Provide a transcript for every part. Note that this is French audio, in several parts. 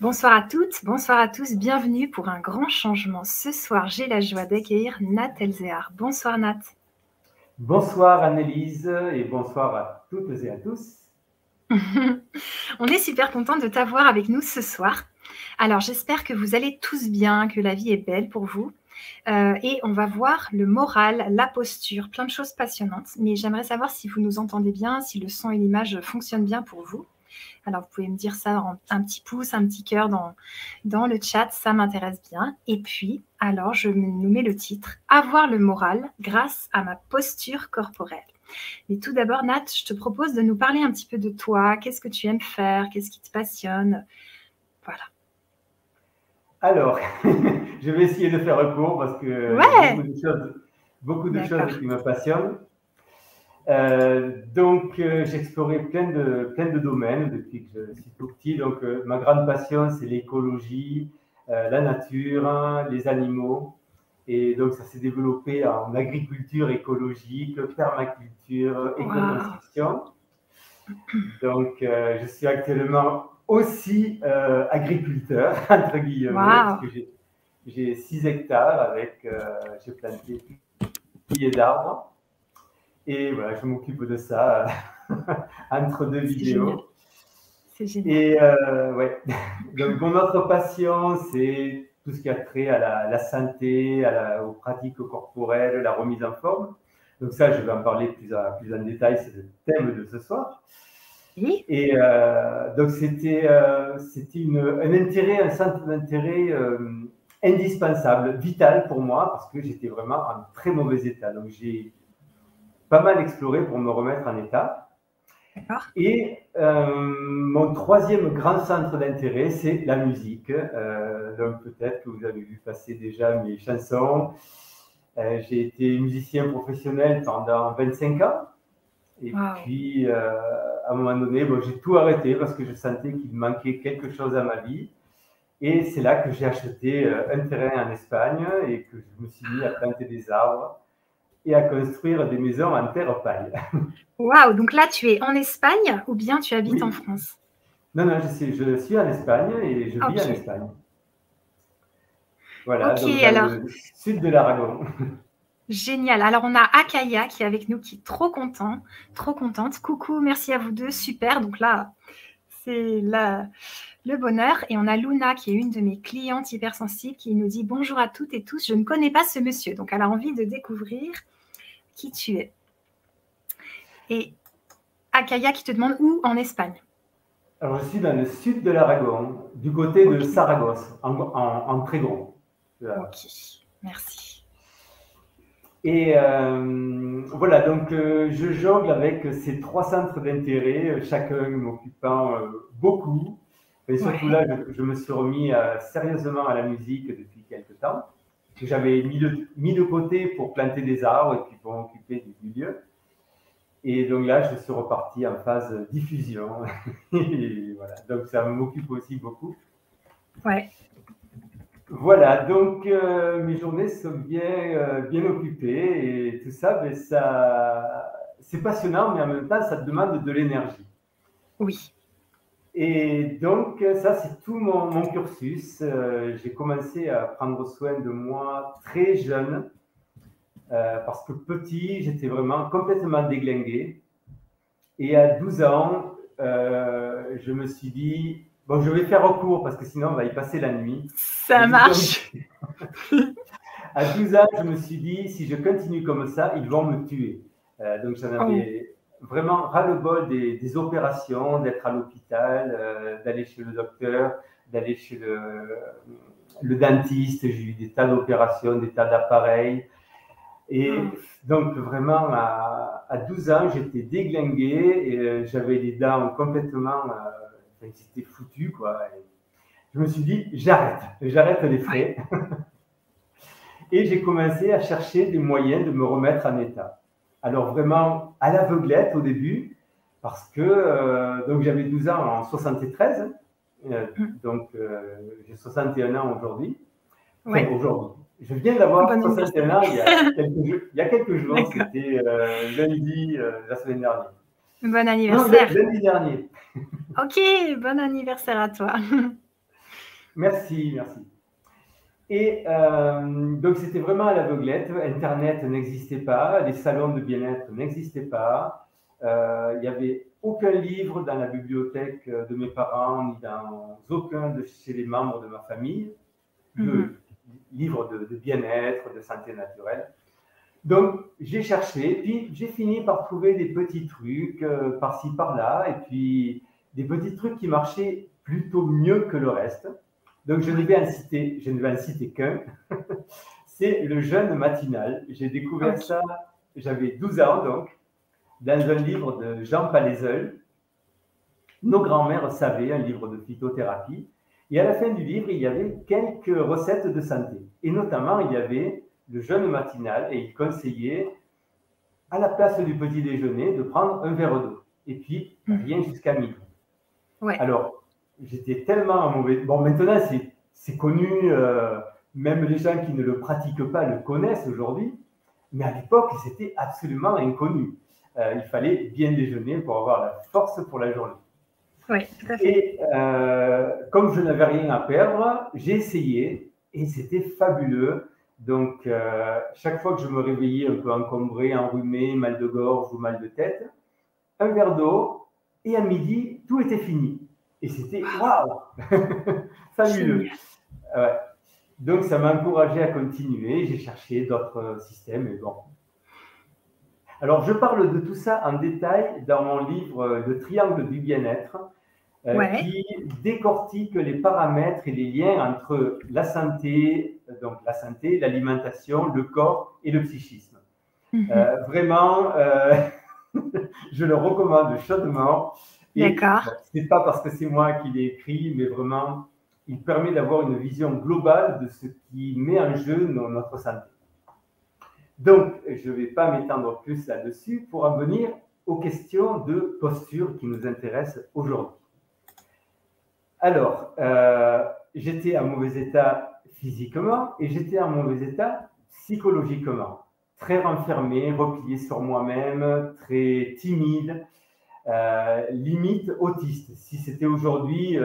Bonsoir à toutes, bonsoir à tous, bienvenue pour un grand changement. Ce soir, j'ai la joie d'accueillir Nat Elzéar. Bonsoir Nat. Bonsoir Annelise et bonsoir à toutes et à tous. On est super content de t'avoir avec nous ce soir. Alors j'espère que vous allez tous bien, que la vie est belle pour vous. Et on va voir le moral, la posture, plein de choses passionnantes. Mais j'aimerais savoir si vous nous entendez bien, si le son et l'image fonctionnent bien pour vous. Alors, vous pouvez me dire ça en un petit pouce, un petit cœur dans le chat, ça m'intéresse bien. Et puis, alors, je nous mets le titre « Avoir le moral grâce à ma posture corporelle ». Mais tout d'abord, Nat, je te propose de nous parler un petit peu de toi. Qu'est-ce que tu aimes faire? Qu'est-ce qui te passionne? Voilà. Alors, je vais essayer de faire court parce qu'il y a beaucoup de choses qui me passionnent. J'ai exploré plein de domaines depuis que je suis tout petit. Donc, ma grande passion, c'est l'écologie, la nature, les animaux. Et donc, ça s'est développé en agriculture écologique, permaculture, éco-construction. Donc, je suis actuellement aussi agriculteur, entre guillemets, parce que j'ai 6 hectares avec, j'ai planté milliers d'arbres. Et voilà, je m'occupe de ça entre deux vidéos. C'est génial. Et ouais. Donc, mon autre passion, c'est tout ce qui a trait à la santé, aux pratiques corporelles, la remise en forme. Donc ça, je vais en parler plus en détail, c'est le thème de ce soir. Oui. Et donc, c'était un centre d'intérêt indispensable, vital pour moi, parce que j'étais vraiment en très mauvais état. Donc, j'ai pas mal exploré pour me remettre en état. Et mon troisième grand centre d'intérêt, c'est la musique. Donc, peut-être que vous avez vu passer déjà mes chansons. J'ai été musicien professionnel pendant 25 ans. Et puis, à un moment donné, j'ai tout arrêté parce que je sentais qu'il manquait quelque chose à ma vie. Et c'est là que j'ai acheté un terrain en Espagne et que je me suis mis à planter des arbres et à construire des maisons en terre paille. Waouh, donc là, tu es en Espagne ou bien tu habites en France? Non, je suis en Espagne et je vis en Espagne. Voilà, donc dans le sud de l'Aragon. Génial. Alors, on a Akaya qui est avec nous, qui est trop contente. Coucou, merci à vous deux, super. Donc là, c'est le bonheur. Et on a Luna qui est une de mes clientes hypersensibles qui nous dit « Bonjour à toutes et tous, je ne connais pas ce monsieur. » Donc, elle a envie de découvrir qui tu es. Et Akaya qui te demande où en Espagne? Alors, je suis dans le sud de l'Aragon, du côté de Saragosse, en très gros. Ok, merci. Et voilà, donc je jongle avec ces 3 centres d'intérêt, chacun m'occupant beaucoup. Et surtout là, je me suis remis sérieusement à la musique depuis quelques temps. J'avais mis de côté pour planter des arbres et puis pour m'occuper du lieu. Et donc là, je suis reparti en phase diffusion. Et voilà, donc ça m'occupe aussi beaucoup. Ouais. Voilà, donc mes journées sont bien occupées et tout ça, mais c'est passionnant, mais en même temps, ça demande de l'énergie. Oui. Et donc, ça, c'est tout mon cursus. J'ai commencé à prendre soin de moi très jeune, parce que petit, j'étais vraiment complètement déglingué. Et à 12 ans, je me suis dit, bon, je vais faire recours parce que sinon, on va y passer la nuit. Ça marche. À 12 ans, je me suis dit, si je continue comme ça, ils vont me tuer. Donc, j'en avais vraiment ras-le-bol des opérations, d'être à l'hôpital, d'aller chez le docteur, d'aller chez le dentiste. J'ai eu des tas d'opérations, des tas d'appareils. Et donc, vraiment, à 12 ans, j'étais déglingué et j'avais les dents complètement... c'était foutu, quoi. Et je me suis dit, j'arrête les frais. Et j'ai commencé à chercher des moyens de me remettre en état. Alors vraiment à l'aveuglette au début, parce que donc j'avais 12 ans en 73, donc j'ai 61 ans aujourd'hui. Enfin, aujourd'hui. Je viens d'avoir 61 ans il y a quelques jours, c'était lundi la semaine dernière. Bon anniversaire. Non, lundi dernier. Ok, bon anniversaire à toi. Merci, merci. Et donc, c'était vraiment à l'aveuglette. Internet n'existait pas, les salons de bien-être n'existaient pas. Il n'y avait aucun livre dans la bibliothèque de mes parents, ni dans aucun de chez les membres de ma famille, de livres de bien-être, de santé naturelle. Donc, j'ai cherché, puis j'ai fini par trouver des petits trucs par-ci, par-là, et puis des petits trucs qui marchaient plutôt mieux que le reste. Donc, je ne vais en citer qu'un. C'est le jeûne matinal. J'ai découvert ça, j'avais 12 ans, donc, dans un livre de Jean Palaiseul. Nos grands-mères savaient, un livre de phytothérapie. Et à la fin du livre, il y avait quelques recettes de santé. Et notamment, il y avait le jeûne matinal et il conseillait, à la place du petit déjeuner, de prendre un verre d'eau. Et puis, rien jusqu'à midi. Ouais. Alors, j'étais tellement mauvais. Bon, maintenant, c'est connu, même les gens qui ne le pratiquent pas le connaissent aujourd'hui. Mais à l'époque, c'était absolument inconnu. Il fallait bien déjeuner pour avoir la force pour la journée. Oui, tout à fait. Et comme je n'avais rien à perdre, j'ai essayé et c'était fabuleux. Donc, chaque fois que je me réveillais un peu encombré, enrhumé, mal de gorge ou mal de tête, un verre d'eau et à midi, tout était fini. Et c'était waouh, fabuleux. Donc, ça m'a encouragé à continuer. J'ai cherché d'autres systèmes. Et bon. Alors, je parle de tout ça en détail dans mon livre Le Triangle du bien-être, qui décortique les paramètres et les liens entre la santé, l'alimentation, le corps et le psychisme. Vraiment, je le recommande chaudement. D'accord. Ce n'est pas parce que c'est moi qui l'ai écrit, mais vraiment, il permet d'avoir une vision globale de ce qui met en jeu notre santé. Donc, je ne vais pas m'étendre plus là-dessus pour en venir aux questions de posture qui nous intéressent aujourd'hui. Alors, j'étais en mauvais état physiquement et j'étais en mauvais état psychologiquement. Très renfermé, replié sur moi-même, très timide, limite autiste. Si c'était aujourd'hui,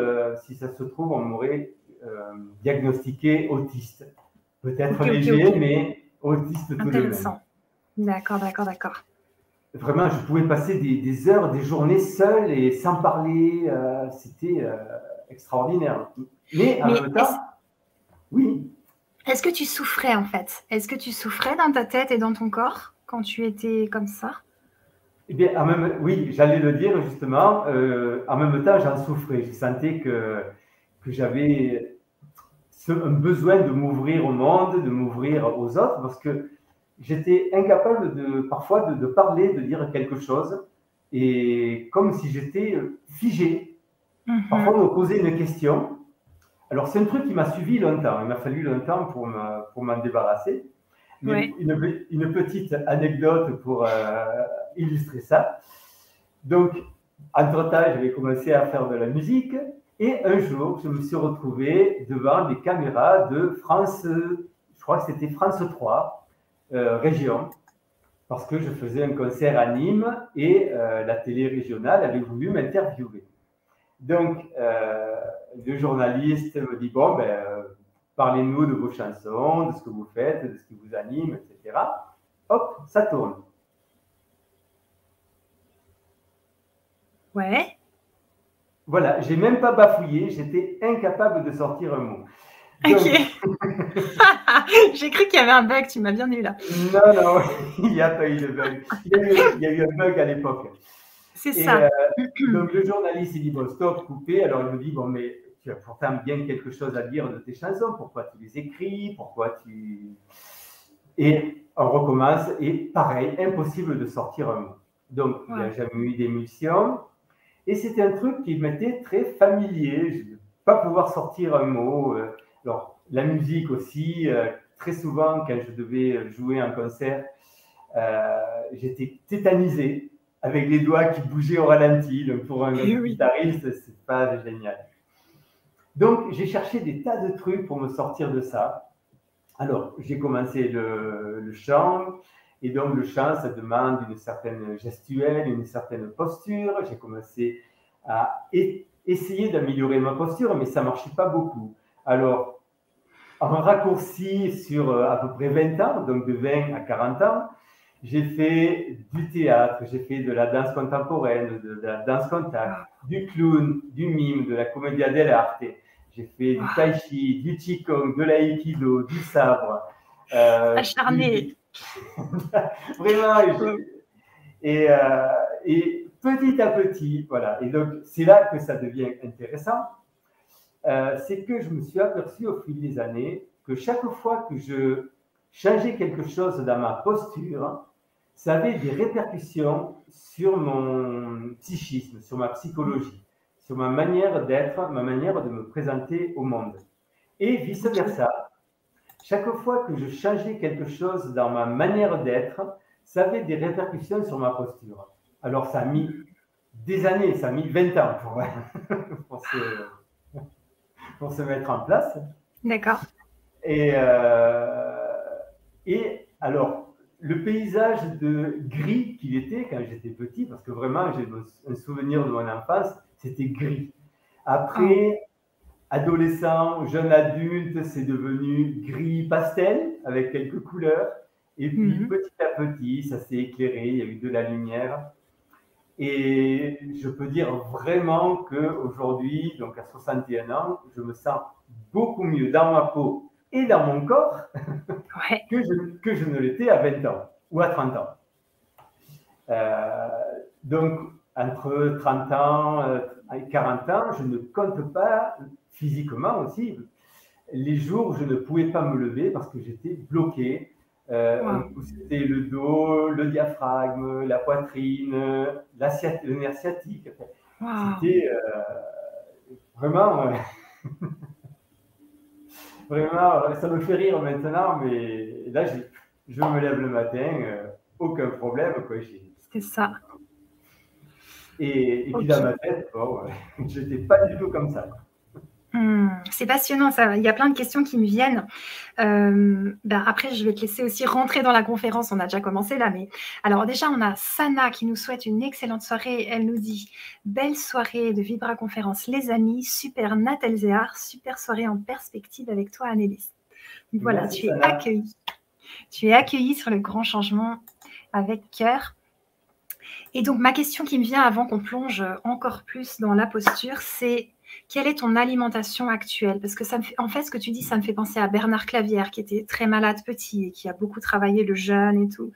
si ça se trouve, on m'aurait diagnostiqué autiste. Peut-être léger, mais autiste tout de même. Intéressant. D'accord. Vraiment, je pouvais passer des heures, des journées seul et sans parler. C'était extraordinaire. Mais en même temps, oui. Est-ce que tu souffrais en fait? Est-ce que tu souffrais dans ta tête et dans ton corps quand tu étais comme ça? Eh bien, oui, j'allais le dire justement. En même temps, j'en souffrais. Je sentais que j'avais un besoin de m'ouvrir au monde, de m'ouvrir aux autres, parce que j'étais incapable parfois de parler, de dire quelque chose, et comme si j'étais figé. Parfois, on me posait une question. Alors, c'est un truc qui m'a suivi longtemps. Il m'a fallu longtemps pour m'en débarrasser. Mais une petite anecdote pour illustrer ça. Donc, entre-temps, j'avais commencé à faire de la musique. Et un jour, je me suis retrouvé devant les caméras de France, je crois que c'était France 3, région, parce que je faisais un concert à Nîmes et la télé régionale avait voulu m'interviewer. Donc, le journaliste me dit, bon, parlez-nous de vos chansons, de ce que vous faites, de ce qui vous anime, etc. Hop, ça tourne. Ouais. Voilà, j'ai même pas bafouillé, j'étais incapable de sortir un mot. Donc... Ok. J'ai cru qu'il y avait un bug, tu m'as bien eu là. Non, il n'y a pas eu de bug. Il y a eu un bug à l'époque. C'est ça. Donc le journaliste, il dit, bon, stop, coupé. Alors il me dit, bon, mais tu as pourtant bien quelque chose à dire de tes chansons, pourquoi tu les écris, pourquoi tu... Et on recommence, et pareil, impossible de sortir un mot. Donc, il n'y a jamais eu d'émulsion. Et c'était un truc qui m'était très familier. Je ne pas pouvoir sortir un mot. Alors, la musique aussi, très souvent, quand je devais jouer un concert, j'étais tétanisé, avec les doigts qui bougeaient au ralenti. Donc, pour un guitariste, c'est pas génial. Donc, j'ai cherché des tas de trucs pour me sortir de ça. Alors, j'ai commencé le chant. Et donc, le chant, ça demande une certaine gestuelle, une certaine posture. J'ai commencé à essayer d'améliorer ma posture, mais ça ne marchait pas beaucoup. Alors, en raccourci sur à peu près 20 ans, donc de 20 à 40 ans, j'ai fait du théâtre, j'ai fait de la danse contemporaine, de la danse contact, du clown, du mime, de la commedia dell'arte. J'ai fait du tai chi, du qigong, de l'aïkido, du sabre. Acharné. Vraiment. Et petit à petit, voilà. Et donc, c'est là que ça devient intéressant. C'est que je me suis aperçu au fil des années que chaque fois que je changeais quelque chose dans ma posture, ça avait des répercussions sur mon psychisme, sur ma psychologie, sur ma manière d'être, ma manière de me présenter au monde. Et vice-versa, chaque fois que je changeais quelque chose dans ma manière d'être, ça avait des répercussions sur ma posture. Alors ça a mis des années, ça a mis 20 ans pour se mettre en place. D'accord. Et alors, le paysage de gris qu'il était quand j'étais petit, parce que vraiment j'ai un souvenir de mon enfance, c'était gris. Après, adolescent, jeune adulte, c'est devenu gris pastel avec quelques couleurs. Et puis petit à petit, ça s'est éclairé, il y a eu de la lumière. Et je peux dire vraiment qu'aujourd'hui, donc à 61 ans, je me sens beaucoup mieux dans ma peau et dans mon corps que je ne l'étais à 20 ans ou à 30 ans. Donc, entre 30 ans et 40 ans, je ne compte pas physiquement aussi les jours où je ne pouvais pas me lever parce que j'étais bloqué. C'était le dos, le diaphragme, la poitrine, le nerf sciatique. C'était vraiment, vraiment, ça me fait rire maintenant, mais là, je me lève le matin, aucun problème. C'est ça. Et puis dans ma tête, je n'étais pas du tout comme ça. C'est passionnant, ça. Il y a plein de questions qui me viennent. Après, je vais te laisser aussi rentrer dans la conférence. On a déjà commencé là, mais alors déjà, on a Sana qui nous souhaite une excellente soirée. Elle nous dit belle soirée de Vibra Conférence, les amis, super Nathalie Zéard, super soirée en perspective avec toi, Annelise. Donc voilà, merci, tu es accueillie. Tu es accueillie sur le grand changement avec cœur. Et donc, ma question qui me vient avant qu'on plonge encore plus dans la posture, c'est quelle est ton alimentation actuelle? Parce que en fait, ce que tu dis, ça me fait penser à Bernard Clavière, qui était très malade petit et qui a beaucoup travaillé le jeûne et tout.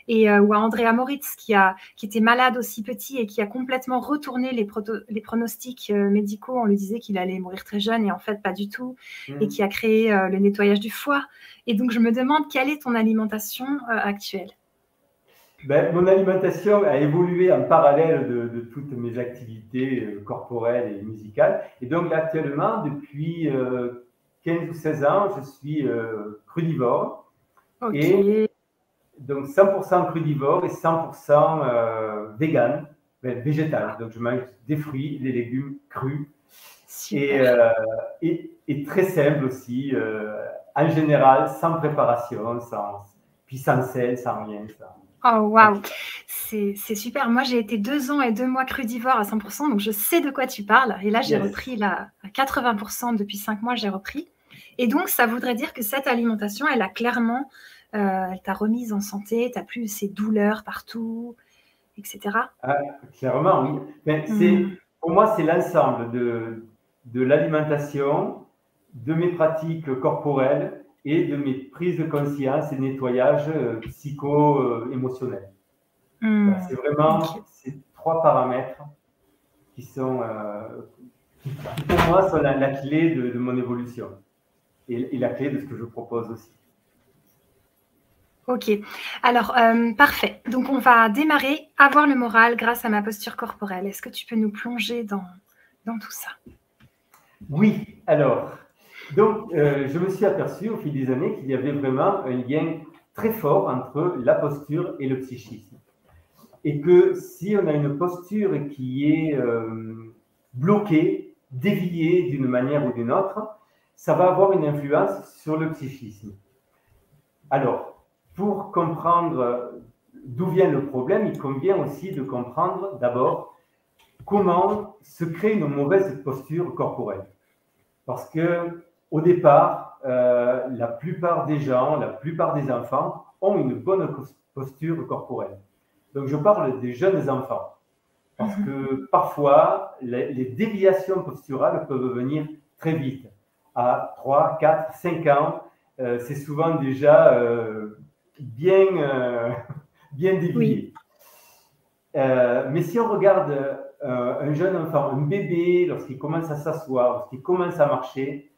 Ou à Andrea Moritz, qui était malade aussi petit et qui a complètement retourné les pronostics médicaux. On lui disait qu'il allait mourir très jeune et en fait, pas du tout. Et qui a créé le nettoyage du foie. Et donc, je me demande, quelle est ton alimentation actuelle? Mon alimentation a évolué en parallèle de toutes mes activités corporelles et musicales. Et donc, actuellement, depuis 15 ou 16 ans, je suis crudivore. Et donc, 100% crudivore et 100% vegan, végétal. Donc, je mange des fruits, des légumes crus. Et très simple aussi, en général, sans préparation, puis sans sel, sans rien. Oh, waouh, c'est super. Moi, j'ai été 2 ans et 2 mois crudivore à 100%, donc je sais de quoi tu parles. Et là, j'ai repris à 80% depuis 5 mois, j'ai repris. Et donc, ça voudrait dire que cette alimentation, elle a clairement, elle t'a remise en santé, tu n'as plus ces douleurs partout, etc. Clairement, oui. Pour moi, c'est l'ensemble de l'alimentation, de mes pratiques corporelles et de mes prises de conscience et nettoyage psycho-émotionnel. C'est vraiment ces 3 paramètres qui sont, qui pour moi, sont la clé de mon évolution et la clé de ce que je propose aussi. Ok, alors parfait. Donc on va démarrer, avoir le moral grâce à ma posture corporelle. Est-ce que tu peux nous plonger dans tout ça? Oui, alors, donc je me suis aperçu au fil des années qu'il y avait vraiment un lien très fort entre la posture et le psychisme. Et que si on a une posture qui est bloquée, déviée d'une manière ou d'une autre, ça va avoir une influence sur le psychisme. Alors, pour comprendre d'où vient le problème, il convient aussi de comprendre d'abord comment se crée une mauvaise posture corporelle. Parce que au départ, la plupart des gens, la plupart des enfants ont une bonne posture corporelle. Donc, je parle des jeunes enfants. Parce que parfois, les déviations posturales peuvent venir très vite. À 3, 4, 5 ans, c'est souvent déjà bien, bien dévié. Oui. Mais si on regarde un jeune enfant, un bébé, lorsqu'il commence à s'asseoir, lorsqu'il commence à marcher,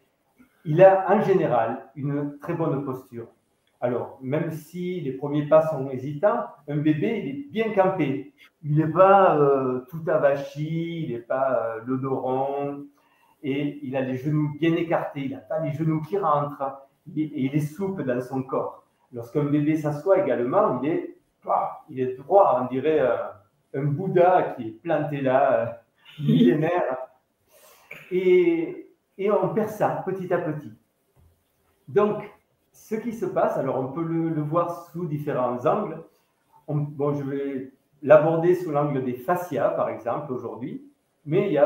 il a en général une très bonne posture. Alors, même si les premiers pas sont hésitants, un bébé, il est bien campé. Il n'est pas tout avachi, il n'est pas le dos rond, et il a les genoux bien écartés, il n'a pas les genoux qui rentrent, et il est souple dans son corps. Lorsqu'un bébé s'assoit également, il est droit, on dirait un Bouddha qui est planté là, millénaire, et on perd ça petit à petit. Donc, ce qui se passe, alors on peut le voir sous différents angles. Bon, je vais l'aborder sous l'angle des fascias, par exemple, aujourd'hui, mais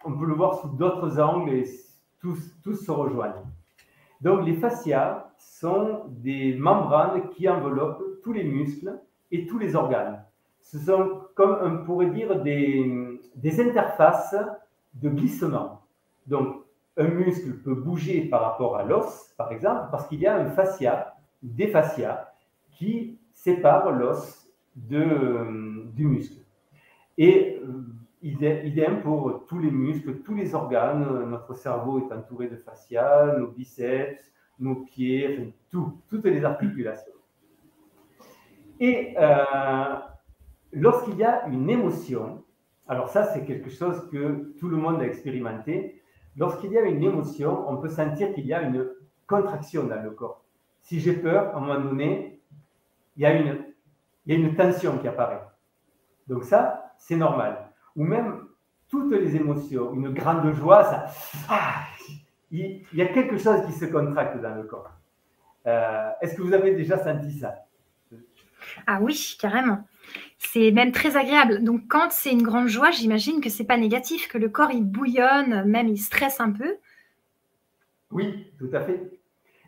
on peut le voir sous d'autres angles et tous se rejoignent. Donc, les fascias sont des membranes qui enveloppent tous les muscles et tous les organes. Ce sont, comme on pourrait dire, des interfaces de glissement. Donc, un muscle peut bouger par rapport à l'os, par exemple, parce qu'il y a un fascia, des fascias, qui séparent l'os du muscle. Et idem pour tous les muscles, tous les organes. Notre cerveau est entouré de fascia, nos biceps, nos pieds, enfin, toutes les articulations. Et lorsqu'il y a une émotion, alors ça c'est quelque chose que tout le monde a expérimenté, lorsqu'il y a une émotion, on peut sentir qu'il y a une contraction dans le corps. Si j'ai peur, à un moment donné, il y a une tension qui apparaît. Donc ça, c'est normal. Ou même toutes les émotions, une grande joie, il y a quelque chose qui se contracte dans le corps. Est-ce que vous avez déjà senti ça? Ah oui, carrément. C'est même très agréable. Donc, quand c'est une grande joie, j'imagine que c'est pas négatif, que le corps il bouillonne, même il stresse un peu. Oui, tout à fait.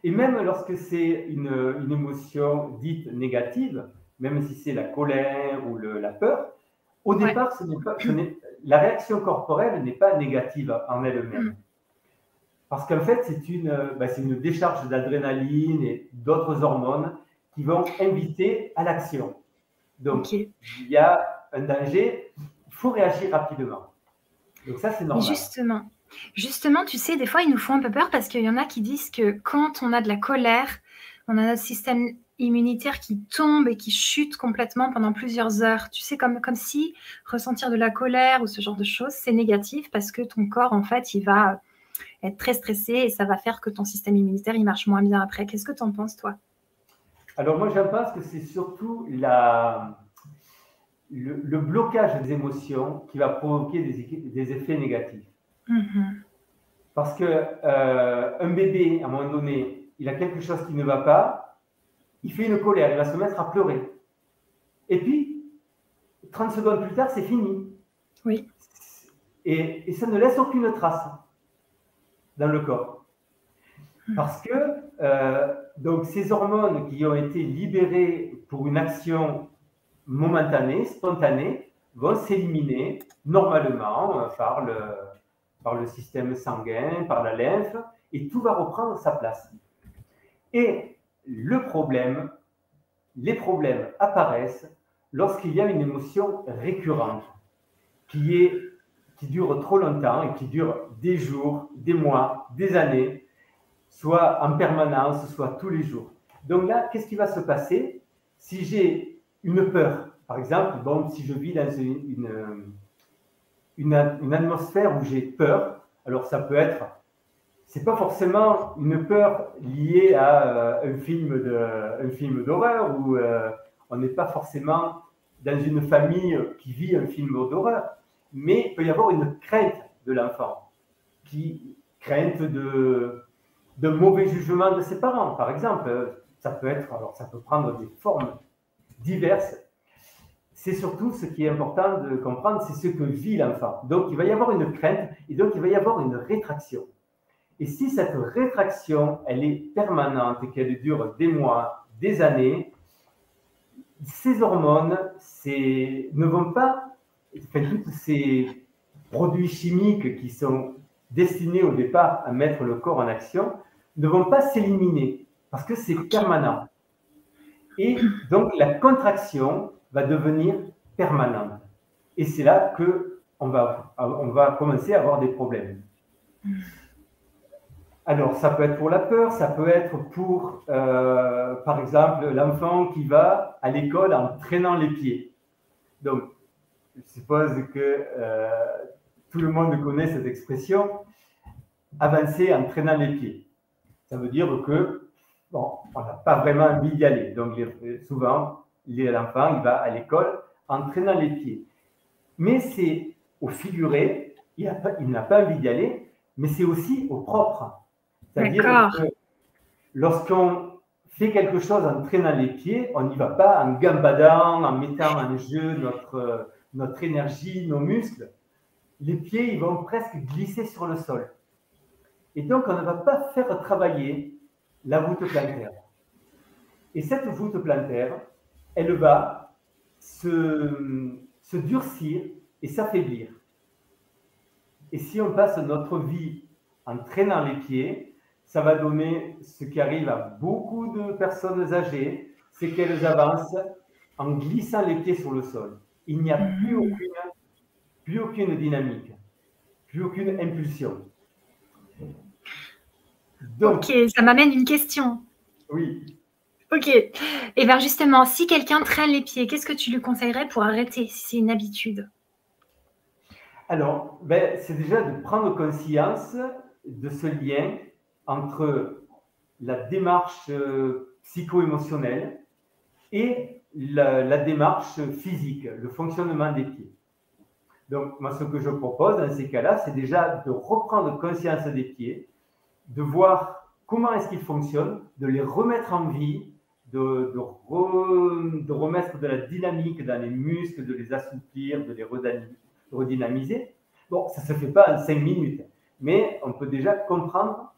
Et même lorsque c'est une émotion dite négative, même si c'est la colère ou la peur, au départ, la réaction corporelle n'est pas négative en elle-même. Parce qu'en fait, c'est une décharge d'adrénaline et d'autres hormones qui vont inviter à l'action. Donc, il y a un danger, il faut réagir rapidement. Donc ça, c'est normal. Et justement, tu sais, des fois, ils nous font un peu peur parce qu'il y en a qui disent que quand on a de la colère, on a notre système immunitaire qui tombe et qui chute complètement pendant plusieurs heures. Tu sais, comme si ressentir de la colère ou ce genre de choses, c'est négatif parce que ton corps, en fait, il va être très stressé et ça va faire que ton système immunitaire, il marche moins bien après. Qu'est-ce que tu en penses, toi? Alors moi, je pense que c'est surtout le blocage des émotions qui va provoquer des effets négatifs. Parce qu'un bébé, à un moment donné, il a quelque chose qui ne va pas, il fait une colère, il va se mettre à pleurer. Et puis, 30 secondes plus tard, c'est fini. Oui. Et ça ne laisse aucune trace dans le corps. Parce que donc ces hormones qui ont été libérées pour une action momentanée, spontanée, vont s'éliminer normalement par le système sanguin, par la lymphe, et tout va reprendre sa place. Et les problèmes apparaissent lorsqu'il y a une émotion récurrente qui dure trop longtemps et qui dure des jours, des mois, des années, soit en permanence, soit tous les jours. Donc là, qu'est-ce qui va se passer si j'ai une peur? Par exemple, si je vis dans une atmosphère où j'ai peur, alors ça peut être, c'est pas forcément une peur liée à un film d'horreur où on n'est pas forcément dans une famille qui vit un film d'horreur, mais il peut y avoir une crainte de l'enfant, crainte de mauvais jugement de ses parents, par exemple. Ça peut prendre des formes diverses. C'est surtout ce qui est important de comprendre, c'est ce que vit l'enfant. Donc, il va y avoir une crainte et donc il va y avoir une rétraction. Et si cette rétraction, elle est permanente et qu'elle dure des mois, des années, ces hormones ne vont pas, enfin, tous ces produits chimiques qui sont destinés au départ à mettre le corps en action, ne vont pas s'éliminer parce que c'est permanent. Et donc, la contraction va devenir permanente. Et c'est là qu'on va commencer à avoir des problèmes. Alors, ça peut être pour la peur, ça peut être pour, par exemple, l'enfant qui va à l'école en traînant les pieds. Donc, je suppose que tout le monde connaît cette expression, avancer en traînant les pieds. Ça veut dire que, bon, on n'a pas vraiment envie d'y aller. Donc, souvent, l'enfant, il va à l'école en traînant les pieds. Mais c'est au figuré, il n'a pas envie d'y aller, mais c'est aussi au propre. C'est-à-dire que lorsqu'on fait quelque chose en traînant les pieds, on n'y va pas en gambadant, en mettant en jeu notre énergie, nos muscles. Les pieds, ils vont presque glisser sur le sol. Et donc, on ne va pas faire travailler la voûte plantaire. Et cette voûte plantaire, elle va se durcir et s'affaiblir. Et si on passe notre vie en traînant les pieds, ça va donner ce qui arrive à beaucoup de personnes âgées, c'est qu'elles avancent en glissant les pieds sur le sol. Il n'y a plus aucune dynamique, plus aucune impulsion. Donc, ok, ça m'amène une question. Oui. Ok. Et bien justement, si quelqu'un traîne les pieds, qu'est-ce que tu lui conseillerais pour arrêter si c'est une habitude? Alors, c'est déjà de prendre conscience de ce lien entre la démarche psycho-émotionnelle et la démarche physique, le fonctionnement des pieds. Donc, moi, ce que je propose dans ces cas-là, c'est déjà de reprendre conscience des pieds, de voir comment est-ce qu'ils fonctionnent, de les remettre en vie, de remettre de la dynamique dans les muscles, de les assouplir, de les redynamiser. Bon, ça ne se fait pas en 5 minutes, mais on peut déjà comprendre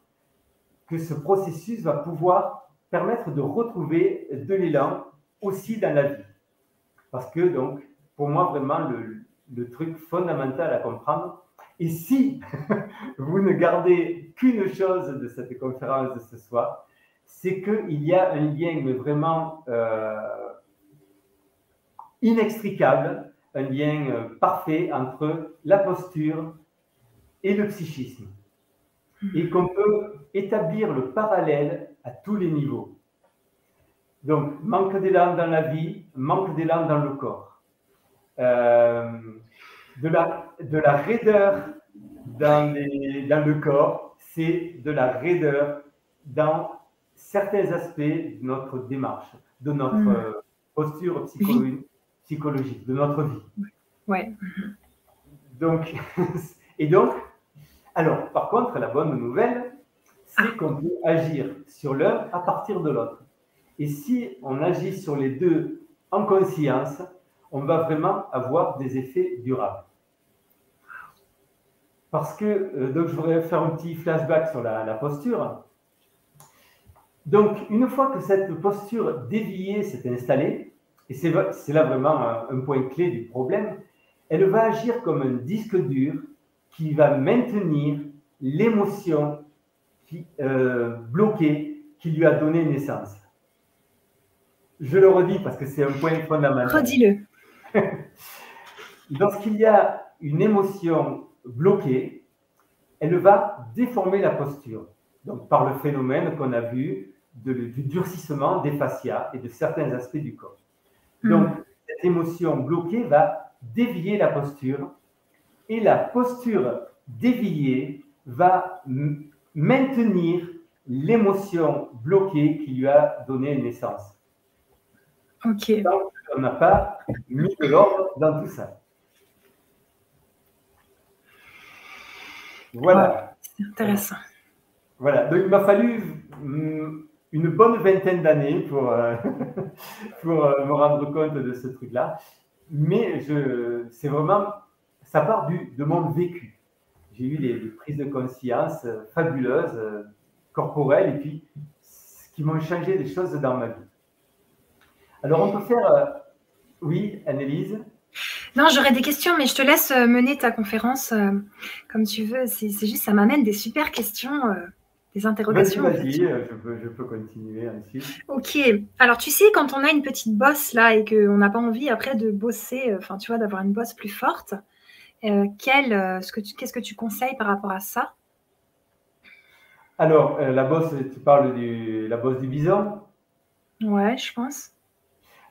que ce processus va pouvoir permettre de retrouver de l'élan aussi dans la vie. Parce que, donc, pour moi, vraiment, le truc fondamental à comprendre, et si vous ne gardez qu'une chose de cette conférence de ce soir, c'est qu'il y a un lien mais vraiment inextricable, un lien parfait entre la posture et le psychisme. Et qu'on peut établir le parallèle à tous les niveaux. Donc, manque d'élan dans la vie, manque d'élan dans le corps. De la raideur dans le corps, c'est de la raideur dans certains aspects de notre démarche, de notre posture psychologique, de notre vie. Ouais. Donc, alors, par contre, la bonne nouvelle, c'est qu'on peut agir sur l'un à partir de l'autre. Et si on agit sur les deux en conscience, on va vraiment avoir des effets durables. Parce que, donc je voudrais faire un petit flashback sur la posture. Donc, une fois que cette posture déviée s'est installée, et c'est là vraiment un point clé du problème, elle va agir comme un disque dur qui va maintenir l'émotion bloquée qui lui a donné naissance. Je le redis parce que c'est un point fondamental. Redis-le. Lorsqu'il y a une émotion bloquée, elle va déformer la posture. Donc, par le phénomène qu'on a vu du durcissement des fascias et de certains aspects du corps. Donc, cette émotion bloquée va dévier la posture et la posture déviée va maintenir l'émotion bloquée qui lui a donné naissance. Ok. Donc, on n'a pas mis de l'ordre dans tout ça. Voilà. C'est intéressant. Voilà. Donc, il m'a fallu une bonne vingtaine d'années pour me rendre compte de ce truc-là. Mais c'est vraiment, ça part de mon vécu. j'ai eu des prises de conscience fabuleuses, corporelles, et puis qui m'ont changé des choses dans ma vie. Alors, on peut faire... oui, Annelise? Non, j'aurais des questions, mais je te laisse mener ta conférence comme tu veux. C'est juste, ça m'amène des super questions, des interrogations. Vas-y, je peux continuer ensuite. Ok. Alors, tu sais, quand on a une petite bosse là et qu'on n'a pas envie après de bosser, enfin, tu vois, d'avoir une bosse plus forte, qu'est-ce que tu conseilles par rapport à ça? Alors, la bosse, tu parles de la bosse du bison? Ouais, je pense.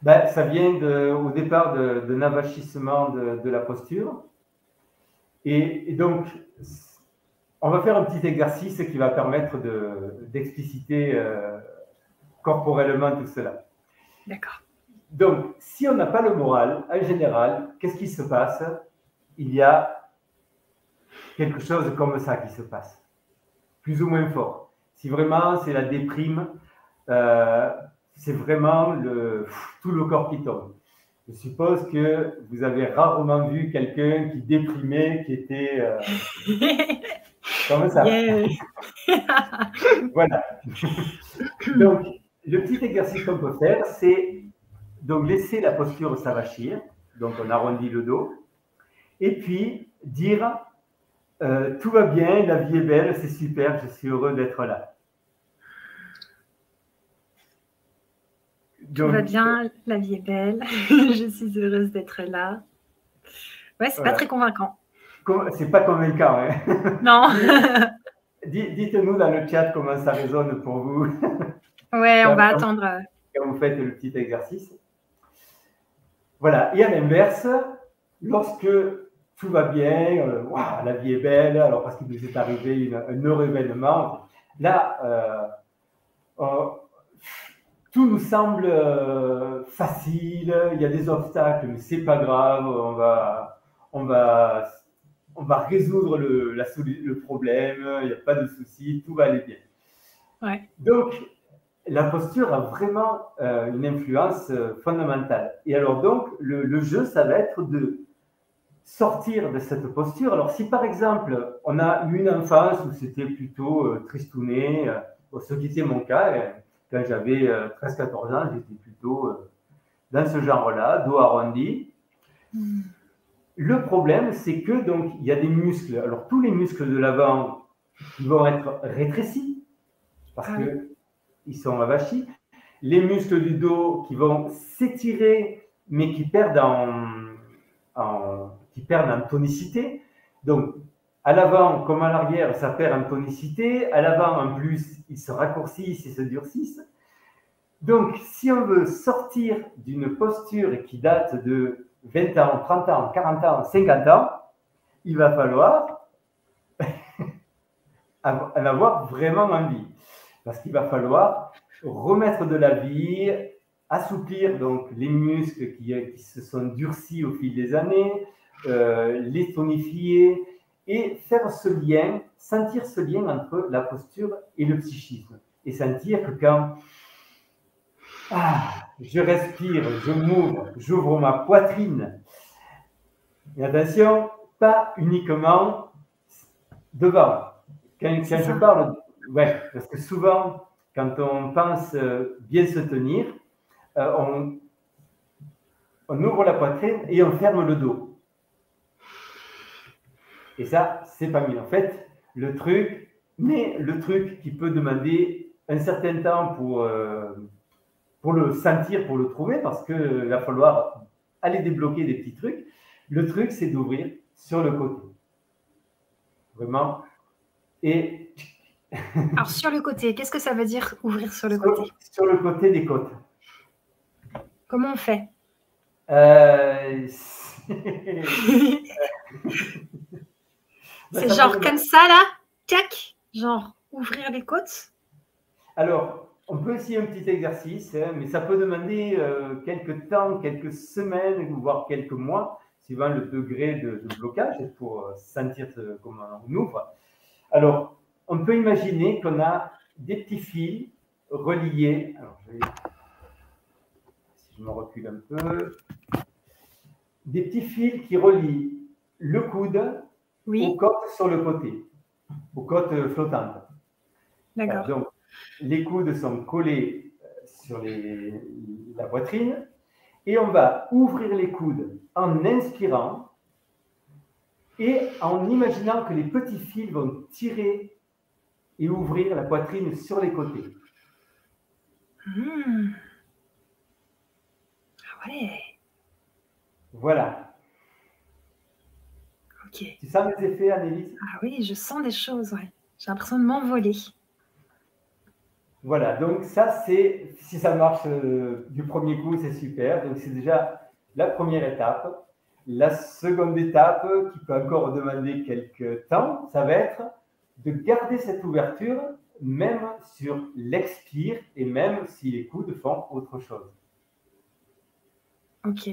Ben, ça vient au départ d'un avachissement de la posture. Et donc, on va faire un petit exercice qui va permettre d'expliciter corporellement tout cela. D'accord. Donc, si on n'a pas le moral, en général, qu'est-ce qui se passe? Il y a quelque chose comme ça qui se passe, plus ou moins fort. Si vraiment c'est la déprime, c'est vraiment tout le corps qui tombe. Je suppose que vous avez rarement vu quelqu'un qui déprimait, qui était comme ça. Yeah. Voilà. Donc, le petit exercice qu'on peut faire, c'est donc laisser la posture s'avachir. Donc, on arrondit le dos. Et puis, dire tout va bien, la vie est belle, c'est super, je suis heureux d'être là. Tout va bien, la vie est belle, je suis heureuse d'être là. Ouais, c'est pas très convaincant. C'est pas convaincant, hein? Non. Dites-nous dans le chat comment ça résonne pour vous. Ouais, on va attendre. Quand vous faites le petit exercice. Voilà. Et à l'inverse, lorsque tout va bien, wow, la vie est belle, alors parce qu'il nous est arrivé un heureux événement, là, tout nous semble facile, il y a des obstacles, mais c'est pas grave, on va résoudre le problème, il n'y a pas de souci, tout va aller bien. Ouais. Donc, la posture a vraiment une influence fondamentale. Et alors donc, le jeu, ça va être de sortir de cette posture. Alors, si par exemple, on a eu une enfance où c'était plutôt tristouné, ce qui était mon cas, quand j'avais 13-14 ans, j'étais plutôt dans ce genre-là, dos arrondi. Le problème, c'est que donc il y a des muscles. Alors, tous les muscles de l'avant qui vont être rétrécis parce qu'ils sont avachis. Les muscles du dos qui vont s'étirer, mais qui perdent en tonicité. Donc, à l'avant comme à l'arrière, ça perd en tonicité. À l'avant, en plus, ils se raccourcissent et se durcissent. Donc, si on veut sortir d'une posture qui date de 20 ans, 30 ans, 40 ans, 50 ans, il va falloir en avoir vraiment envie. Parce qu'il va falloir remettre de la vie, assouplir donc les muscles qui se sont durcis au fil des années, les tonifier et faire ce lien, sentir ce lien entre la posture et le psychisme. Et sentir que quand je respire, je m'ouvre, j'ouvre ma poitrine. Et attention, pas uniquement devant. Quand je parle, ouais, parce que souvent, quand on pense bien se tenir, on ouvre la poitrine et on ferme le dos. Et ça, c'est pas mieux. En fait, le truc qui peut demander un certain temps pour le sentir, pour le trouver, parce qu'il va falloir aller débloquer des petits trucs. Le truc, c'est d'ouvrir sur le côté. Vraiment. Et alors, sur le côté, qu'est-ce que ça veut dire ouvrir sur le côté? Sur le côté des côtes. Comment on fait? C'est genre comme ça, là? Tac? Genre ouvrir les côtes? Alors, on peut essayer un petit exercice, mais ça peut demander quelques temps, quelques semaines, voire quelques mois, suivant le degré de blocage, pour sentir comment on ouvre. Alors, on peut imaginer qu'on a des petits fils reliés. Alors, si je me recule un peu. Des petits fils qui relient le coude Oui. aux côtes sur le côté, aux côtes flottantes. D'accord. Donc, les coudes sont collés sur la poitrine et on va ouvrir les coudes en inspirant et en imaginant que les petits fils vont tirer et ouvrir la poitrine sur les côtés. Mmh. Ah ouais. Voilà. Ok. Tu sens les effets, Annelise? Ah oui, je sens des choses, ouais. J'ai l'impression de m'envoler. Voilà, donc ça c'est, si ça marche du premier coup, c'est super. Donc c'est déjà la première étape. La seconde étape, qui peut encore demander quelques temps, ça va être de garder cette ouverture, même sur l'expire et même si les coudes font autre chose. Ok.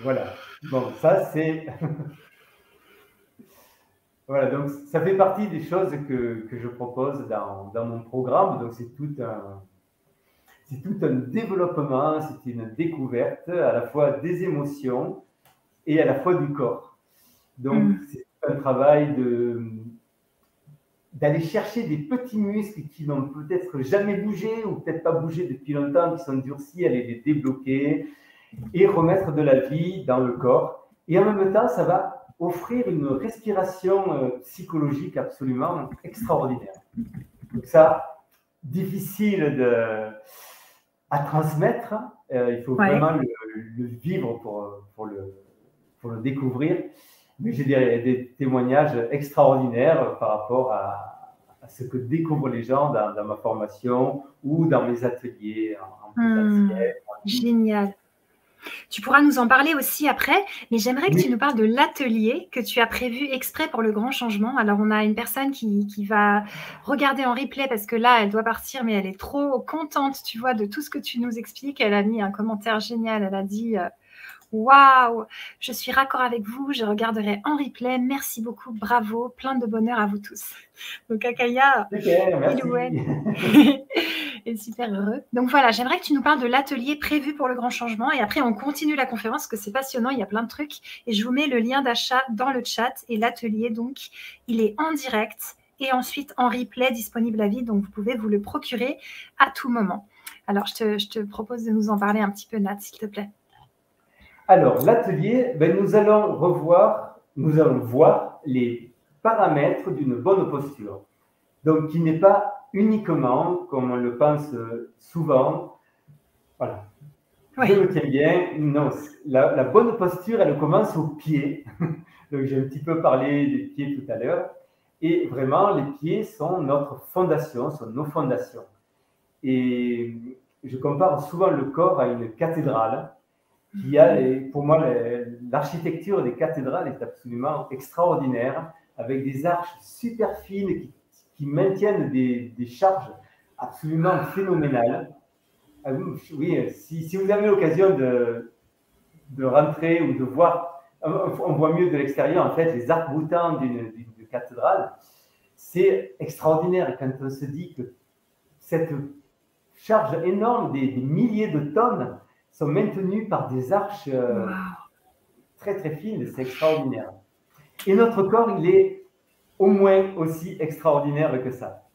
Voilà. Bon, ça c'est... Voilà, donc ça fait partie des choses que je propose dans mon programme. Donc c'est tout un développement, c'est une découverte à la fois des émotions et à la fois du corps. Donc c'est un travail d'aller chercher des petits muscles qui n'ont peut-être jamais bougé ou peut-être pas bougé depuis longtemps, qui sont durcis, aller les débloquer et remettre de la vie dans le corps. Et en même temps, ça va offrir une respiration psychologique absolument extraordinaire. Donc ça, difficile à transmettre, il faut vraiment le vivre pour le découvrir. Mais j'ai des témoignages extraordinaires par rapport à ce que découvrent les gens dans ma formation ou dans mes ateliers en présentiel. Génial. Tu pourras nous en parler aussi après, mais j'aimerais que tu nous parles de l'atelier que tu as prévu exprès pour le grand changement. Alors, on a une personne qui va regarder en replay parce que là, elle doit partir, mais elle est trop contente, tu vois, de tout ce que tu nous expliques. Elle a mis un commentaire génial. Elle a dit waouh, je suis raccord avec vous, je regarderai en replay. Merci beaucoup, bravo, plein de bonheur à vous tous. Donc, Akaya, merci. est super heureux. Donc voilà, j'aimerais que tu nous parles de l'atelier prévu pour le grand changement et après on continue la conférence parce que c'est passionnant, il y a plein de trucs et je vous mets le lien d'achat dans le chat et l'atelier donc il est en direct et ensuite en replay disponible à vie, donc vous pouvez vous le procurer à tout moment. Alors je te propose de nous en parler un petit peu, Nat, s'il te plaît. Alors l'atelier, nous allons voir les paramètres d'une bonne posture. Donc qui n'est pas uniquement, comme on le pense souvent, voilà, je me tiens bien. Non, la bonne posture, elle commence au pied. Donc j'ai un petit peu parlé des pieds tout à l'heure. Et vraiment, les pieds sont notre fondation, sont nos fondations. Et je compare souvent le corps à une cathédrale qui a, pour moi, l'architecture des cathédrales est absolument extraordinaire, avec des arches super fines qui maintiennent des charges absolument phénoménales. Oui, si vous avez l'occasion de rentrer ou de voir, on voit mieux de l'extérieur, en fait, les arcs-boutants d'une cathédrale, c'est extraordinaire quand on se dit que cette charge énorme, des milliers de tonnes, sont maintenues par des arches très très fines, c'est extraordinaire. Et notre corps, il est au moins aussi extraordinaire que ça.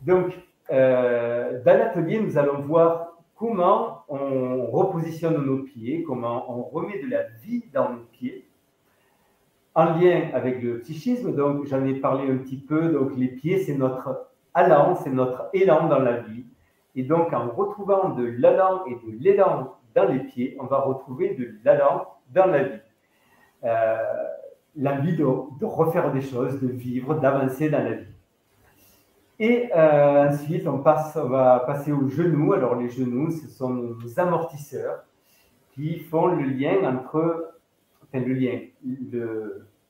Donc, dans l'atelier, nous allons voir comment on repositionne nos pieds, comment on remet de la vie dans nos pieds, en lien avec le psychisme. Donc, j'en ai parlé un petit peu. Donc, les pieds, c'est notre allant, c'est notre élan dans la vie. Et donc, en retrouvant de l'allant et de l'élan dans les pieds, on va retrouver de l'allant dans la vie. L'envie de refaire des choses, de vivre, d'avancer dans la vie. Et ensuite, on va passer aux genoux. Alors, les genoux, ce sont nos amortisseurs qui font le lien entre,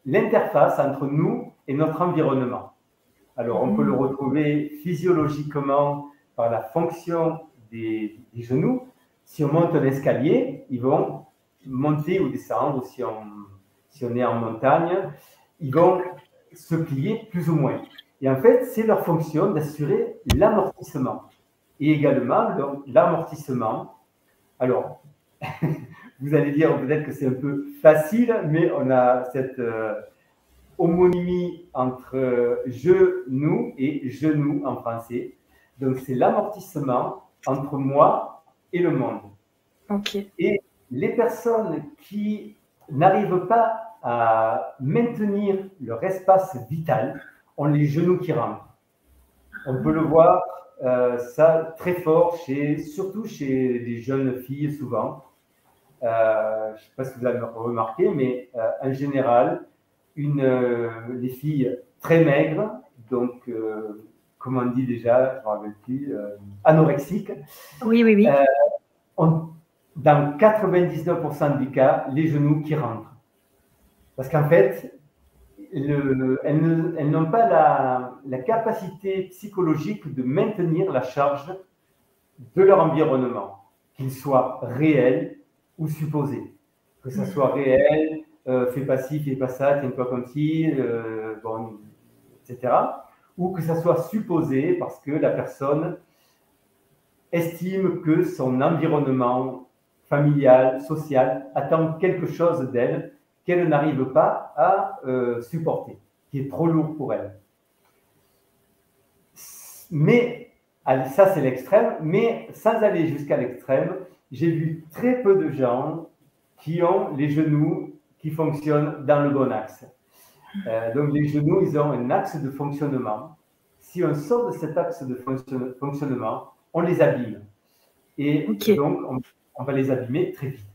l'interface entre nous et notre environnement. Alors, on peut le retrouver physiologiquement par la fonction des genoux. Si on monte un escalier, ils vont monter ou descendre, ou si on est en montagne, ils vont se plier plus ou moins. Et en fait, c'est leur fonction d'assurer l'amortissement. Et également, l'amortissement. Alors, vous allez dire peut-être que c'est un peu facile, mais on a homonymie entre je, nous et genou en français. Donc, c'est l'amortissement entre moi et le monde. Ok. Et les personnes qui n'arrivent pas à maintenir leur espace vital ont les genoux qui rentrent. On peut le voir ça très fort, surtout chez les jeunes filles souvent. Je ne sais pas si vous avez remarqué, mais en général, les filles très maigres, donc comment on dit déjà, je ne me rappelle plus, anorexiques, Oui, oui, oui. ont dans 99% du cas les genoux qui rentrent. Parce qu'en fait, elles n'ont pas la capacité psychologique de maintenir la charge de leur environnement, qu'il soit réel ou supposé. Que ça soit réel, fais pas ci, fais pas ça, tiens-toi comme ci, bon, etc. Ou que ça soit supposé parce que la personne estime que son environnement familial, social, attend quelque chose d'elle qu'elle n'arrive pas à supporter, qui est trop lourd pour elle. Mais, ça c'est l'extrême, mais sans aller jusqu'à l'extrême, j'ai vu très peu de gens qui ont les genoux qui fonctionnent dans le bon axe. Donc les genoux, ils ont un axe de fonctionnement. Si on sort de cet axe de fonctionnement, on les abîme. Et Ok. donc, on va les abîmer très vite.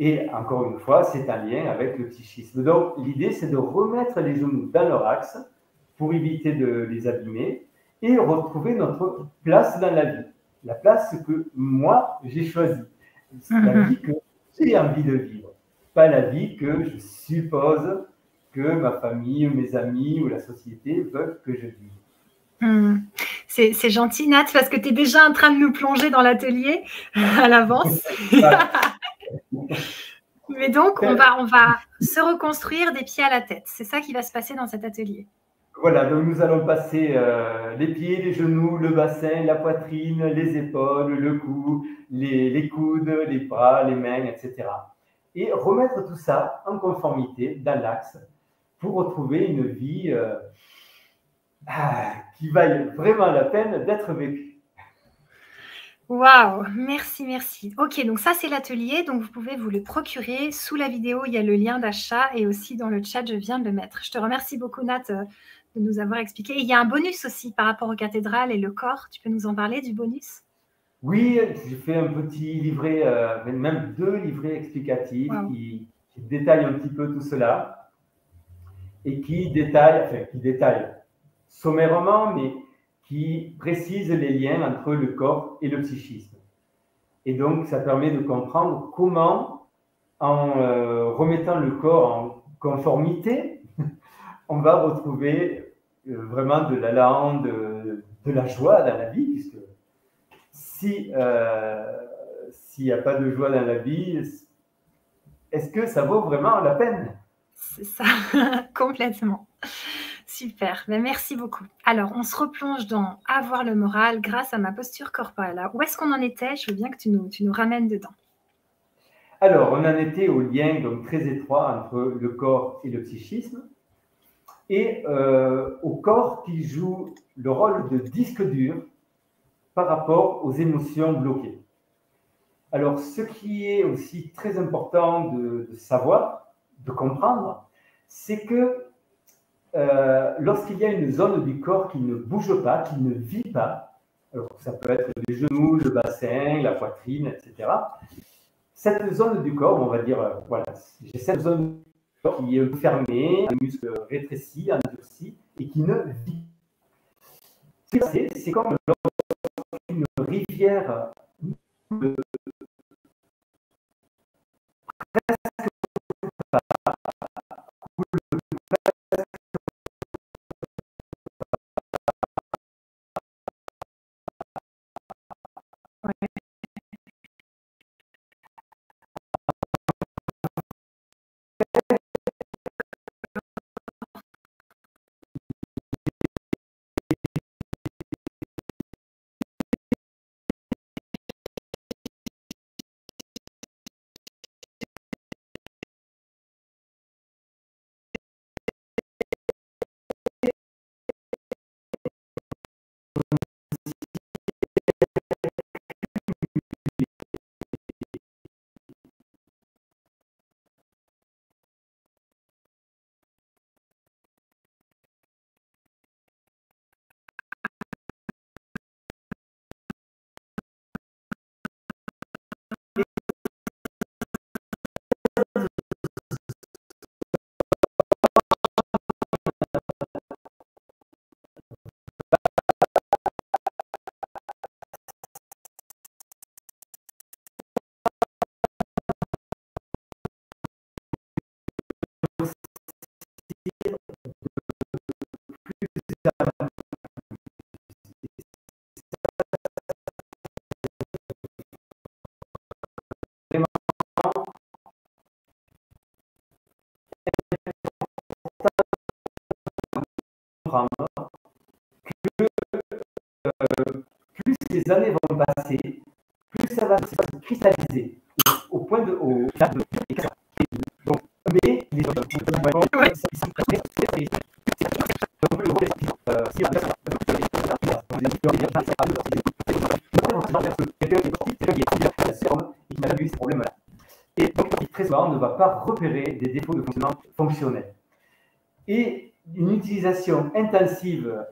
Et encore une fois, c'est un lien avec le psychisme. Donc, l'idée, c'est de remettre les genoux dans leur axe pour éviter de les abîmer et retrouver notre place dans la vie. La place que moi, j'ai choisie. La vie que j'ai envie de vivre. Pas la vie que je suppose que ma famille, ou mes amis ou la société veulent que je vive. C'est gentil, Nat, parce que tu es déjà en train de nous plonger dans l'atelier à l'avance. Mais donc, on va se reconstruire des pieds à la tête. C'est ça qui va se passer dans cet atelier. Voilà, donc nous allons passer les pieds, les genoux, le bassin, la poitrine, les épaules, le cou, les coudes, les bras, les mains, etc. Et remettre tout ça en conformité dans l'axe pour retrouver une vie qui vaille vraiment la peine d'être vécue. Waouh, merci, merci. Ok, donc ça c'est l'atelier, donc vous pouvez vous le procurer. Sous la vidéo, il y a le lien d'achat et aussi dans le chat, je viens de le mettre. Je te remercie beaucoup, Nat, de nous avoir expliqué. Et il y a un bonus aussi par rapport aux cathédrales et le corps. Tu peux nous en parler du bonus? Oui, j'ai fait un petit livret, même 2 livrets explicatifs Wow. qui détaillent un petit peu tout cela et qui détaillent sommairement, mais qui précisent les liens entre le corps et le psychisme. Et donc, ça permet de comprendre comment, en remettant le corps en conformité, on va retrouver vraiment de l'allant, de la joie dans la vie, puisque si s'il n'y a pas de joie dans la vie, est-ce que ça vaut vraiment la peine? C'est ça, complètement. Super, ben, merci beaucoup. Alors, on se replonge dans avoir le moral grâce à ma posture corporelle. Alors, où est-ce qu'on en était? Je veux bien que tu nous ramènes dedans. Alors, on en était au lien donc, très étroit entre le corps et le psychisme, et au corps qui joue le rôle de disque dur par rapport aux émotions bloquées. Alors, ce qui est aussi très important de savoir, de comprendre, c'est que lorsqu'il y a une zone du corps qui ne bouge pas, qui ne vit pas, alors ça peut être les genoux, le bassin, la poitrine, etc. Cette zone du corps, on va dire, voilà, j'ai cette zone du corps qui est fermée, un muscle rétréci, endurci, et qui ne vit pas. C'est comme une rivière comprendre plus les années vont passer, plus ça va se cristalliser au point de donc, mais les et donc, très souvent, ne va pas repérer des défauts de fonctionnement fonctionnel. Et une utilisation intensive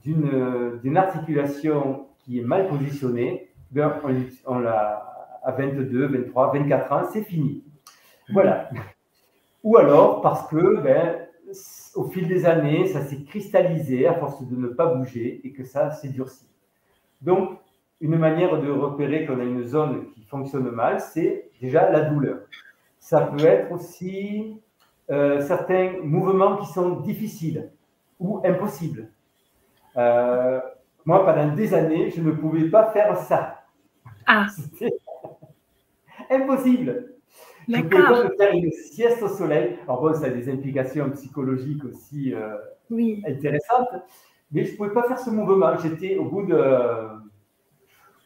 d'une articulation qui est mal positionnée, ben, on l'a à 22, 23, 24 ans, c'est fini. Voilà. Ou alors parce que, ben, au fil des années, ça s'est cristallisé à force de ne pas bouger et que ça s'est durci. Donc, une manière de repérer qu'on a une zone qui fonctionne mal, c'est déjà la douleur. Ça peut être aussi certains mouvements qui sont difficiles ou impossibles. Moi, pendant des années, je ne pouvais pas faire ça. Ah. C'était impossible. Je ne pouvais D'accord. pas me faire une sieste au soleil. Alors bon, ça a des implications psychologiques aussi Oui. intéressantes, mais je ne pouvais pas faire ce mouvement. J'étais au bout de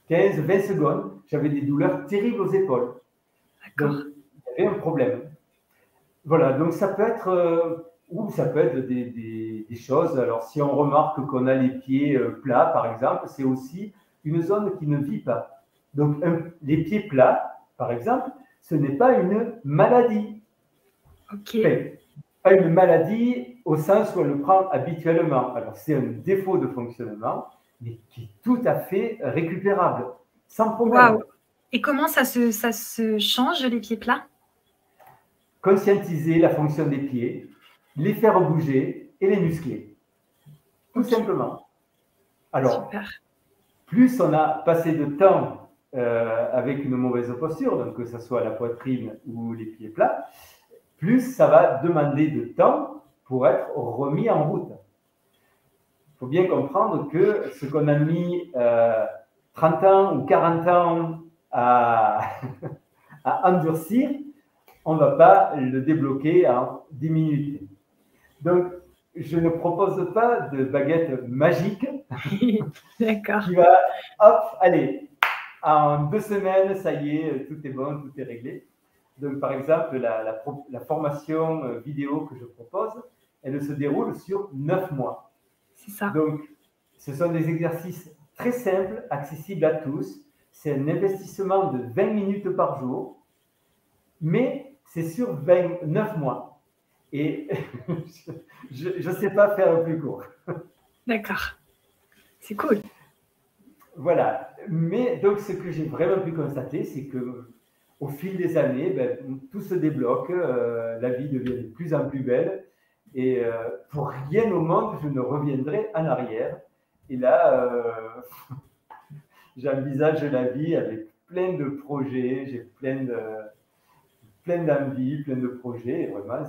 15-20 secondes, j'avais des douleurs terribles aux épaules. D'accord. Donc, il y avait un problème. Voilà, donc ça peut être, ou ça peut être des choses. Alors, si on remarque qu'on a les pieds plats, par exemple, c'est aussi une zone qui ne vit pas. Donc, les pieds plats, par exemple, ce n'est pas une maladie. Ok. Enfin, pas une maladie au sens où on le prend habituellement. Alors, c'est un défaut de fonctionnement, mais qui est tout à fait récupérable, sans problème. Waouh. Et comment ça se change, les pieds plats? Conscientiser la fonction des pieds, les faire bouger et les muscler. Tout simplement. Alors, super. plus on a passé de temps avec une mauvaise posture, donc que ce soit la poitrine ou les pieds plats, plus ça va demander de temps pour être remis en route. Il faut bien comprendre que ce qu'on a mis 30 ans ou 40 ans à endurcir, on ne va pas le débloquer en 10 minutes. Donc, je ne propose pas de baguette magique D'accord. qui va, hop, allez, en 2 semaines, ça y est, tout est bon, tout est réglé. Donc, par exemple, la formation vidéo que je propose, elle se déroule sur 9 mois. C'est ça. Donc, ce sont des exercices très simples, accessibles à tous. C'est un investissement de 20 minutes par jour, mais c'est sur 29 mois. Et je ne sais pas faire plus court. D'accord. C'est cool. Voilà. Mais donc, ce que j'ai vraiment pu constater, c'est que au fil des années, ben, tout se débloque, la vie devient de plus en plus belle. Et pour rien au monde, je ne reviendrai en arrière. Et là, j'envisage la vie avec plein de projets, j'ai plein d'envies, plein de projets. Et vraiment,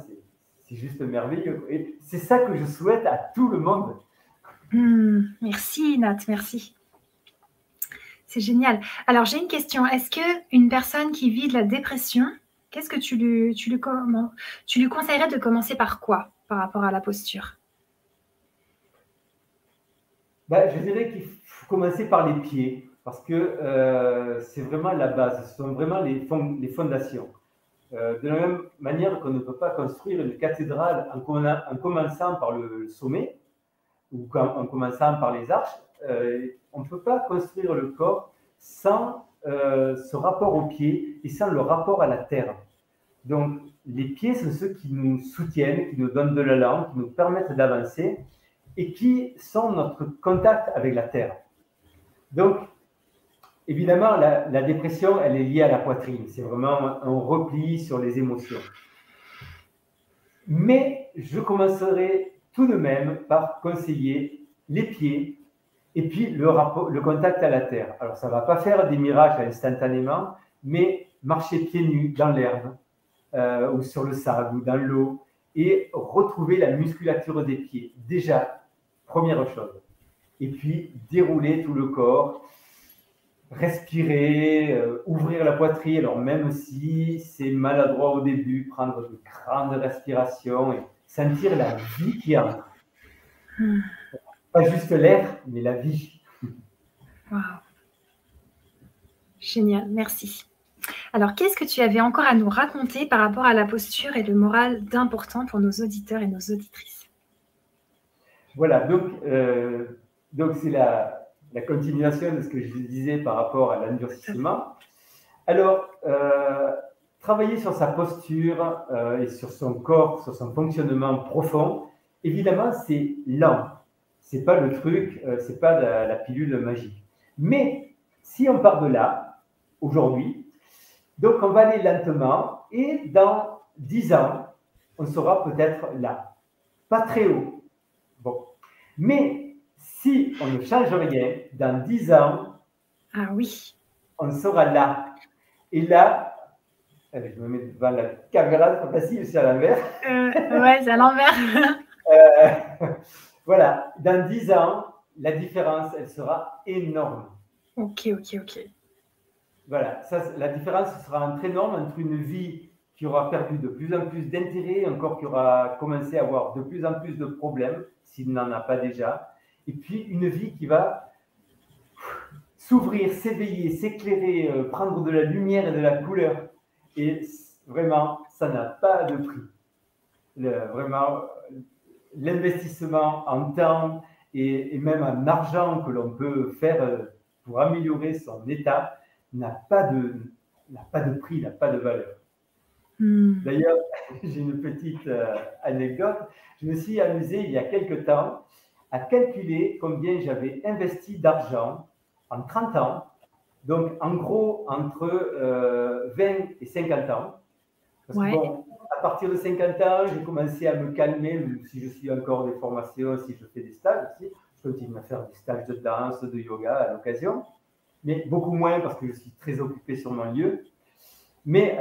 c'est juste merveilleux. Et c'est ça que je souhaite à tout le monde. Merci Nat, merci. C'est génial. Alors j'ai une question. Est-ce qu'une personne qui vit de la dépression, qu'est-ce que tu lui conseillerais de commencer par quoi par rapport à la posture? Ben, je dirais qu'il faut commencer par les pieds, parce que c'est vraiment la base, ce sont vraiment les fondations. De la même manière qu'on ne peut pas construire une cathédrale en commençant par le sommet, ou en commençant par les arches, on ne peut pas construire le corps sans ce rapport aux pieds et sans le rapport à la terre. Donc, les pieds sont ceux qui nous soutiennent, qui nous donnent de l'élan, qui nous permettent d'avancer et qui sont notre contact avec la terre. Donc, évidemment, la dépression, elle est liée à la poitrine. C'est vraiment un repli sur les émotions. Mais je commencerai tout de même par conseiller les pieds et puis le contact à la terre. Alors, ça ne va pas faire des miracles instantanément, mais marcher pieds nus dans l'herbe ou sur le sable ou dans l'eau et retrouver la musculature des pieds. Déjà, première chose. Et puis, dérouler tout le corps, respirer, ouvrir la poitrine. Alors, même si c'est maladroit au début, prendre de grandes respirations et sentir la vie qui entre. Hmm. Pas juste l'air, mais la vie. Wow. Génial, merci. Alors, qu'est-ce que tu avais encore à nous raconter par rapport à la posture et le moral d'important pour nos auditeurs et nos auditrices? Voilà, donc c'est la continuation de ce que je disais par rapport à l'endurcissement. Alors, travailler sur sa posture et sur son corps, sur son fonctionnement profond, évidemment, c'est lent. C'est pas le truc, c'est pas la pilule magique. Mais si on part de là, aujourd'hui, donc on va aller lentement et dans 10 ans, on sera peut-être là. Pas très haut. Bon. Mais si on ne change rien, dans 10 ans, Ah oui. on sera là. Et là, allez, je me mets devant la caméra, c'est pas facile, c'est à l'envers. Ouais, c'est à l'envers. Voilà, dans 10 ans, la différence, elle sera énorme. Ok, ok, ok. Voilà, ça, la différence sera très énorme entre une vie qui aura perdu de plus en plus d'intérêt, un corps qui aura commencé à avoir de plus en plus de problèmes, s'il n'en a pas déjà, et puis une vie qui va s'ouvrir, s'éveiller, s'éclairer, prendre de la lumière et de la couleur. Et vraiment, ça n'a pas de prix. Vraiment, l'investissement en temps et même en argent que l'on peut faire pour améliorer son état n'a pas de prix, n'a pas de valeur. D'ailleurs, j'ai une petite anecdote. Je me suis amusé il y a quelque temps à calculer combien j'avais investi d'argent en 30 ans, donc en gros entre 20 et 50 ans. Parce que bon, à partir de 50 ans, j'ai commencé à me calmer, même si je suis encore des formations, si je fais des stages aussi. Je continue à faire des stages de danse, de yoga à l'occasion, mais beaucoup moins parce que je suis très occupé sur mon lieu. Mais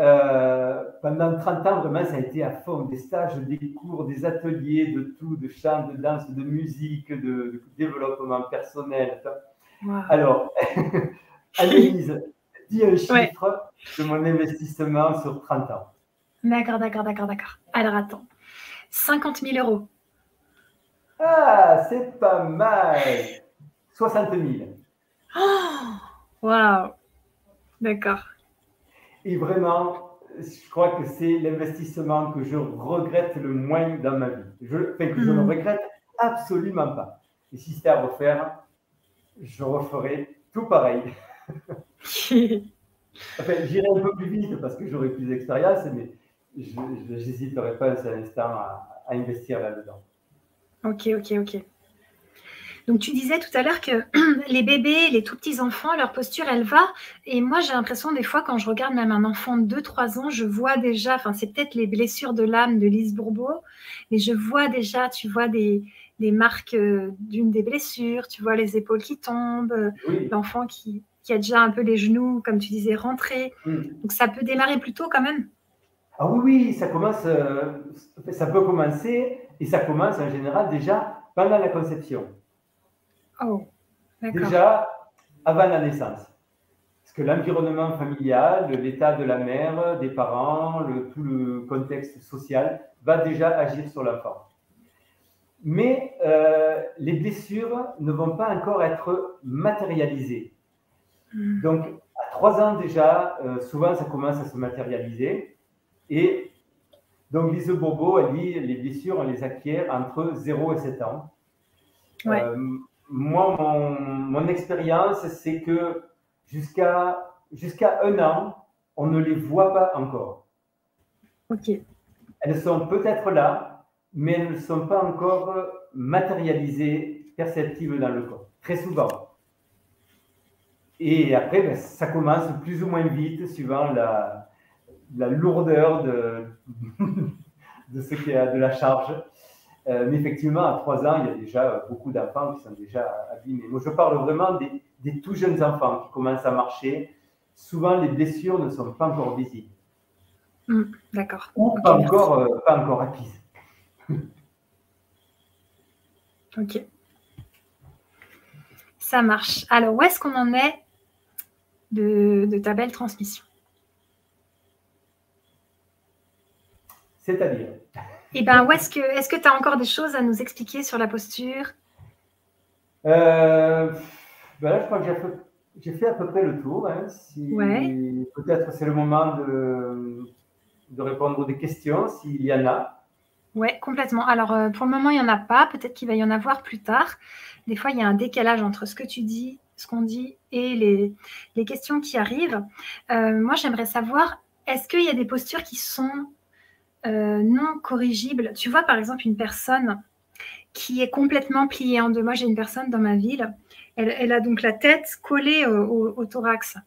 pendant 30 ans, vraiment, ça a été à fond. Des stages, des cours, des ateliers, de tout, de chant, de danse, de musique, de développement personnel. Wow. Alors, Annelise, dis un chiffre de mon investissement sur 30 ans. D'accord. Alors, attends. 50 000 euros. Ah, c'est pas mal. 60 000. Oh, waouh. D'accord. Et vraiment, je crois que c'est l'investissement que je regrette le moins dans ma vie. Que je ne regrette absolument pas. Et si c'était à refaire, je referais tout pareil. Enfin, j'irai un peu plus vite parce que j'aurai plus d'expérience, mais je n'hésiterai pas un seul instant à investir là-dedans. Ok. Donc, tu disais tout à l'heure que les bébés, les tout petits enfants, leur posture, elle va. Et moi, j'ai l'impression, des fois, quand je regarde même un enfant de 2-3 ans, je vois déjà, enfin, c'est peut-être les blessures de l'âme de Lise Bourbeau, mais je vois déjà, tu vois des marques d'une des blessures, tu vois les épaules qui tombent, l'enfant qui a déjà un peu les genoux, comme tu disais, rentrés. Donc, ça peut démarrer plus tôt quand même. Ah oui, ça peut commencer, et ça commence en général déjà pendant la conception. Oh, d'accord. Déjà avant la naissance. Parce que l'environnement familial, l'état de la mère, des parents, tout le contexte social va déjà agir sur l'enfant. Mais les blessures ne vont pas encore être matérialisées. Donc, à 3 ans déjà, souvent ça commence à se matérialiser. Et donc, Lise Bourbeau, elle dit les blessures, on les acquiert entre 0 et 7 ans. Moi, mon expérience, c'est que jusqu'à 1 an, on ne les voit pas encore. Ok. Elles sont peut-être là, mais elles ne sont pas encore matérialisées, perceptibles dans le corps, très souvent. Et après, ça commence plus ou moins vite, suivant la lourdeur de ce qu'il y a de la charge. Mais effectivement, à 3 ans, il y a déjà beaucoup d'enfants qui sont déjà abîmés. Moi, je parle vraiment des tout jeunes enfants qui commencent à marcher. Souvent, les blessures ne sont pas encore visibles. D'accord. Ou pas encore acquises. Ok. Ça marche. Alors, où est-ce qu'on en est de ta belle transmission? C'est-à-dire Et ben, est-ce que tu as encore des choses à nous expliquer sur la posture? Ben là, je crois que j'ai fait à peu près le tour. Hein. Ouais. Peut-être c'est le moment de répondre des questions, s'il y en a. Ouais, complètement. Alors, pour le moment, il y en a pas. Peut-être qu'il va y en avoir plus tard. Des fois, il y a un décalage entre ce que tu dis, ce qu'on dit et les questions qui arrivent. Moi, j'aimerais savoir, est-ce qu'il y a des postures qui sont non corrigibles? Tu vois, par exemple, une personne qui est complètement pliée en deux. Moi, j'ai une personne dans ma ville, elle a donc la tête collée au thorax.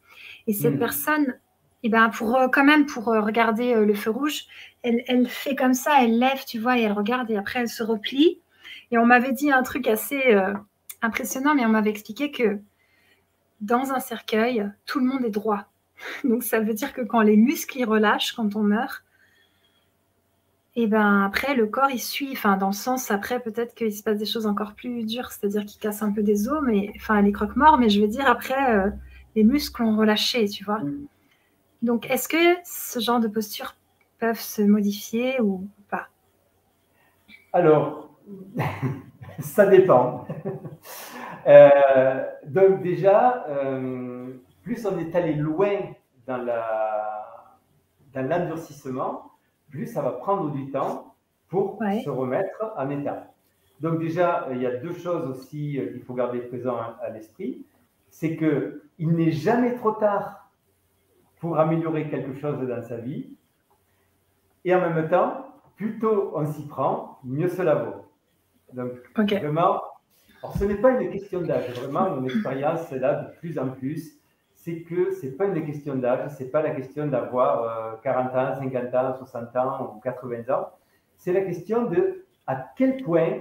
Et cette personne, eh ben, quand même, pour regarder le feu rouge, elle fait comme ça, elle lève, tu vois, et elle regarde, et après elle se replie. Et on m'avait dit un truc assez impressionnant, mais on m'avait expliqué que dans un cercueil, tout le monde est droit. Donc ça veut dire que quand les muscles ils relâchent, quand on meurt, et ben après le corps il suit, enfin dans le sens après peut-être qu'il se passe des choses encore plus dures, c'est-à-dire qu'il casse un peu des os, mais enfin les croque-morts, mais je veux dire après les muscles ont relâché, tu vois. Donc est-ce que ce genre de postures peuvent se modifier ou pas? Alors, ça dépend. Donc déjà, plus on est allé loin dans l'endurcissement, plus ça va prendre du temps pour se remettre en état. Donc déjà, il y a deux choses aussi qu'il faut garder présent à l'esprit. C'est qu'il n'est jamais trop tard pour améliorer quelque chose dans sa vie. Et en même temps, plus tôt on s'y prend, mieux cela vaut. Donc vraiment, alors ce n'est pas une question d'âge. Vraiment, mon expérience là de plus en plus, c'est que ce n'est pas une question d'âge, ce n'est pas la question d'avoir 40 ans, 50 ans, 60 ans ou 80 ans. C'est la question de à quel point,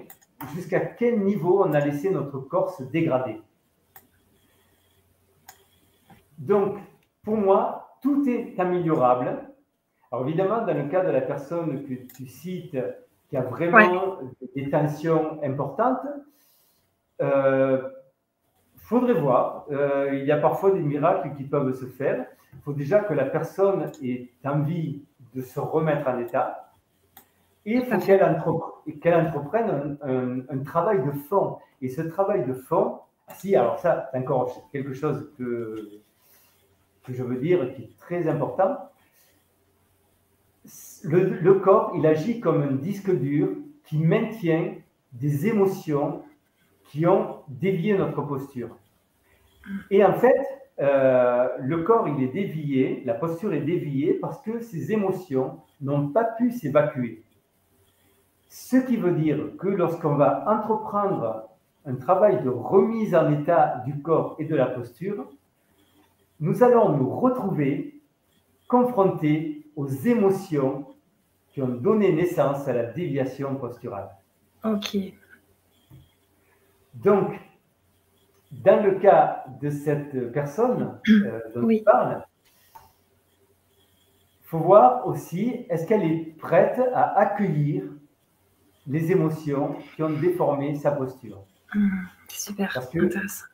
jusqu'à quel niveau on a laissé notre corps se dégrader. Donc, pour moi, tout est améliorable. Alors évidemment, dans le cas de la personne que tu cites, qui a vraiment des tensions importantes, faudrait voir. Il y a parfois des miracles qui peuvent se faire. Il faut déjà que la personne ait envie de se remettre en état. Et il faut qu'elle entreprenne un travail de fond. Et ce travail de fond, alors ça, c'est encore quelque chose que je veux dire qui est très important. Le corps, il agit comme un disque dur qui maintient des émotions qui ont dévié notre posture. Et en fait, le corps, il est dévié, la posture est déviée parce que ces émotions n'ont pas pu s'évacuer. Ce qui veut dire que lorsqu'on va entreprendre un travail de remise en état du corps et de la posture, nous allons nous retrouver confrontés aux émotions qui ont donné naissance à la déviation posturale. Ok. Donc, dans le cas de cette personne dont tu parles, il faut voir aussi, est-ce qu'elle est prête à accueillir les émotions qui ont déformé sa posture. Super, parce que intéressant.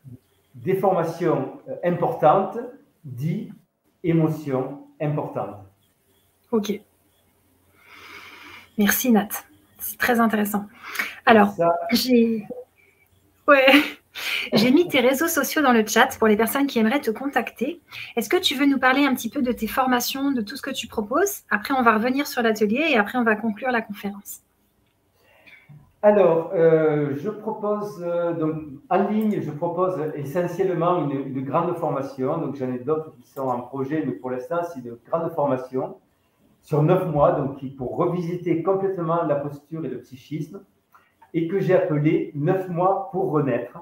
Déformation importante dit émotion importante. Ok. Merci Nat, c'est très intéressant. Alors, j'ai mis tes réseaux sociaux dans le chat pour les personnes qui aimeraient te contacter. Est-ce que tu veux nous parler un petit peu de tes formations, de tout ce que tu proposes? Après, on va revenir sur l'atelier et après, on va conclure la conférence. Alors, je propose, donc, en ligne, je propose essentiellement une grande formation. Donc, j'en ai d'autres qui sont en projet, mais pour l'instant, c'est une grande formation sur 9 mois, donc pour revisiter complètement la posture et le psychisme, et que j'ai appelé 9 mois pour renaître,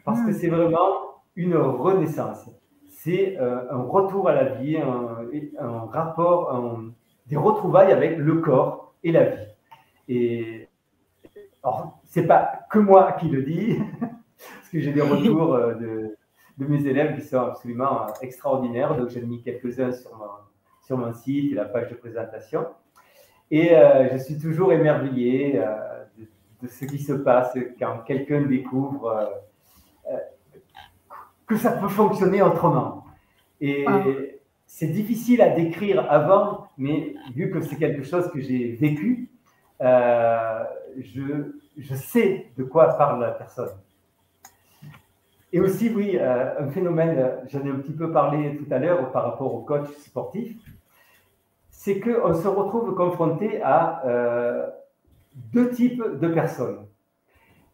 parce que c'est vraiment une renaissance. C'est un retour à la vie, un rapport, des retrouvailles avec le corps et la vie. Et alors, c'est pas que moi qui le dis, parce que j'ai des retours de mes élèves qui sont absolument extraordinaires. Donc, j'ai mis quelques-uns sur mon site et la page de présentation. Et je suis toujours émerveillé de ce qui se passe quand quelqu'un découvre que ça peut fonctionner autrement. Et c'est difficile à décrire avant, mais vu que c'est quelque chose que j'ai vécu, je sais de quoi parle la personne. Et aussi, oui, un phénomène, j'en ai un petit peu parlé tout à l'heure par rapport au coach sportif, c'est qu'on se retrouve confronté à deux types de personnes.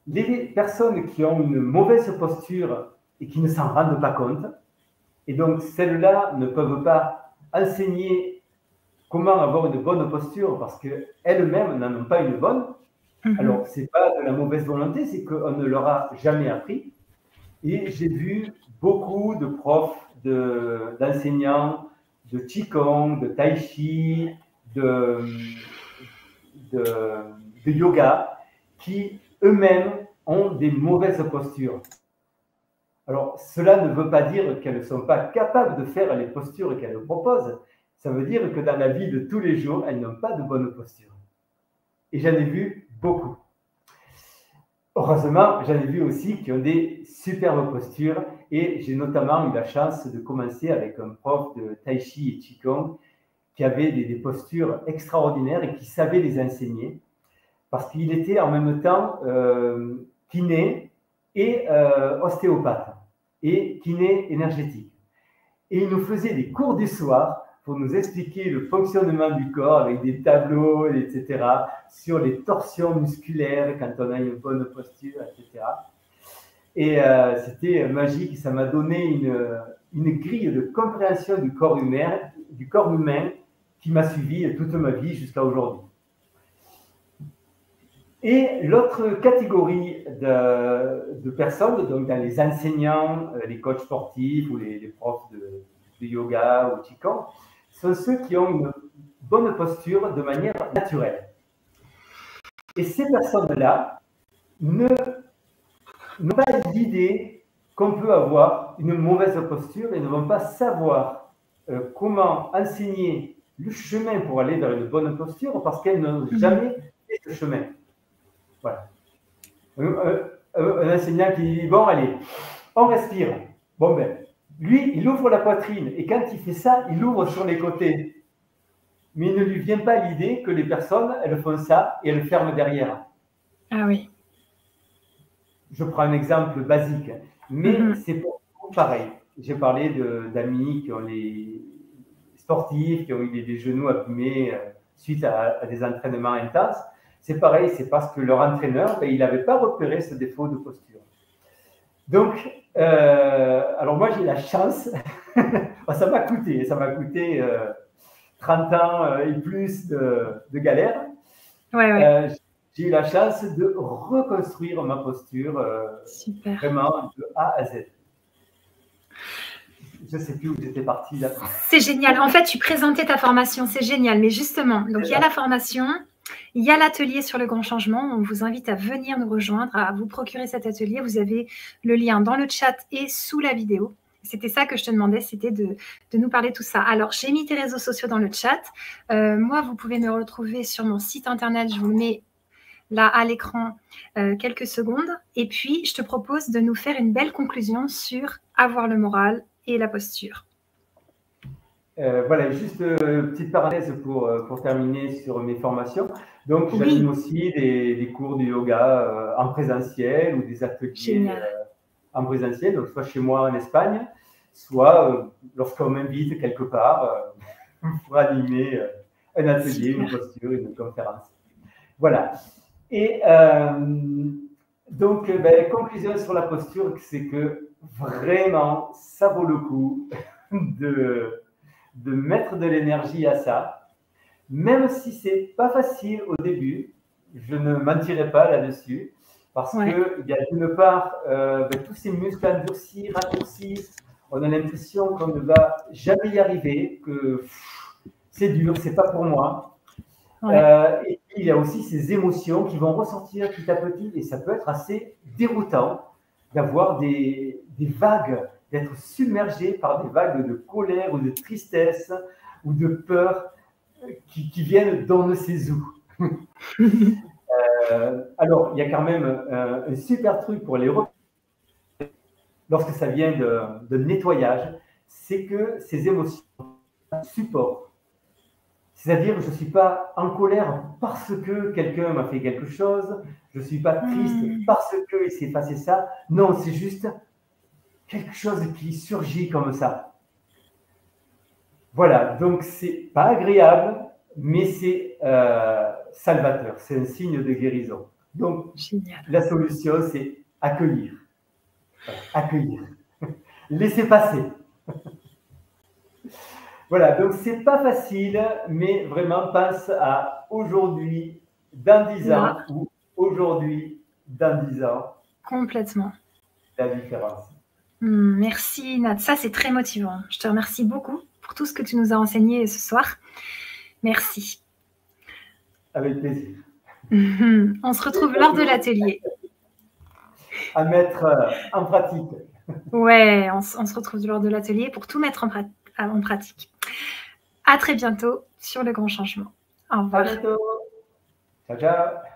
Les personnes qui ont une mauvaise posture et qui ne s'en rendent pas compte, et donc celles-là ne peuvent pas enseigner comment avoir une bonne posture parce qu'elles-mêmes n'en ont pas une bonne. Alors, ce n'est pas de la mauvaise volonté, c'est qu'on ne leur a jamais appris. Et j'ai vu beaucoup de profs, d'enseignants, de Qigong, de Tai Chi, de yoga, qui eux-mêmes ont des mauvaises postures. Alors, cela ne veut pas dire qu'elles ne sont pas capables de faire les postures qu'elles proposent. Ça veut dire que dans la vie de tous les jours, elles n'ont pas de bonne posture. Et j'en ai vu beaucoup. Heureusement, j'en ai vu aussi qui ont des superbes postures et j'ai notamment eu la chance de commencer avec un prof de Tai Chi et Qigong qui avait des postures extraordinaires et qui savait les enseigner parce qu'il était en même temps kiné et ostéopathe et kiné énergétique. Et il nous faisait des cours du soir pour nous expliquer le fonctionnement du corps avec des tableaux, etc., sur les torsions musculaires quand on a une bonne posture, etc. Et c'était magique, ça m'a donné une grille de compréhension du corps humain qui m'a suivi toute ma vie jusqu'à aujourd'hui. Et l'autre catégorie de personnes, donc dans les enseignants, les coachs sportifs ou les profs de yoga ou Qigong, sont ceux qui ont une bonne posture de manière naturelle. Et ces personnes-là n'ont pas l'idée qu'on peut avoir une mauvaise posture et ne vont pas savoir comment enseigner le chemin pour aller vers une bonne posture parce qu'elles n'ont jamais fait ce chemin. Voilà. Un enseignant qui dit, bon, allez, on respire. Bon, ben, lui, il ouvre la poitrine et quand il fait ça, il ouvre sur les côtés. Mais il ne lui vient pas l'idée que les personnes, elles font ça et elles ferment derrière. Ah oui. Je prends un exemple basique, mais c'est pour pareil. J'ai parlé d'amis qui ont les sportifs, qui ont eu des genoux abîmés suite à des entraînements intenses. C'est pareil, c'est parce que leur entraîneur, il n'avait pas repéré ce défaut de posture. Donc, alors moi j'ai la chance, ça m'a coûté 30 ans et plus de galère. Ouais. J'ai eu la chance de reconstruire ma posture vraiment de A à Z. Je ne sais plus où j'étais partie là. C'est génial. En fait, tu présentais ta formation, c'est génial. Mais justement, donc il y a la formation, il y a l'atelier sur le grand changement. On vous invite à venir nous rejoindre, à vous procurer cet atelier. Vous avez le lien dans le chat et sous la vidéo. C'était ça que je te demandais, c'était de nous parler de tout ça. Alors, j'ai mis tes réseaux sociaux dans le chat. Moi, vous pouvez me retrouver sur mon site internet. Je vous le mets là à l'écran quelques secondes. Et puis, je te propose de nous faire une belle conclusion sur avoir le moral et la posture. Voilà, juste une petite parenthèse pour terminer sur mes formations. Donc, j'anime aussi des cours de yoga en présentiel ou des ateliers en présentiel, donc soit chez moi en Espagne, soit lorsqu'on m'invite quelque part pour animer un atelier, une posture, une conférence. Voilà. Et donc, conclusion sur la posture, c'est que vraiment, ça vaut le coup de mettre de l'énergie à ça, même si c'est pas facile au début, je ne mentirai pas là-dessus, parce qu'il y a d'une part tous ces muscles endurcis, raccourcis, on a l'impression qu'on ne va jamais y arriver, que c'est dur, c'est pas pour moi. Et puis, il y a aussi ces émotions qui vont ressortir petit à petit, et ça peut être assez déroutant d'avoir des vagues, d'être submergé par des vagues de colère ou de tristesse ou de peur qui viennent d'on ne sait où. Alors, il y a quand même un super truc pour les lorsque ça vient de nettoyage, c'est que ces émotions supportent. C'est-à-dire, je ne suis pas en colère parce que quelqu'un m'a fait quelque chose, je ne suis pas triste parce qu'il s'est passé ça. Non, c'est juste quelque chose qui surgit comme ça. Voilà, donc c'est pas agréable, mais c'est salvateur, c'est un signe de guérison. Donc, Génial. la solution, c'est accueillir. Voilà, accueillir. Laisser passer. Voilà, donc c'est pas facile, mais vraiment pense à aujourd'hui, dans 10 ans, Là, ou aujourd'hui, dans 10 ans, complètement. la différence. Merci Nat, ça c'est très motivant. Je te remercie beaucoup pour tout ce que tu nous as enseigné ce soir. Merci. Avec plaisir. On se retrouve lors de l'atelier. À mettre en pratique. Ouais, on se retrouve lors de l'atelier pour tout mettre en pratique. À très bientôt sur le grand changement. Au revoir. À bientôt. Ciao, ciao.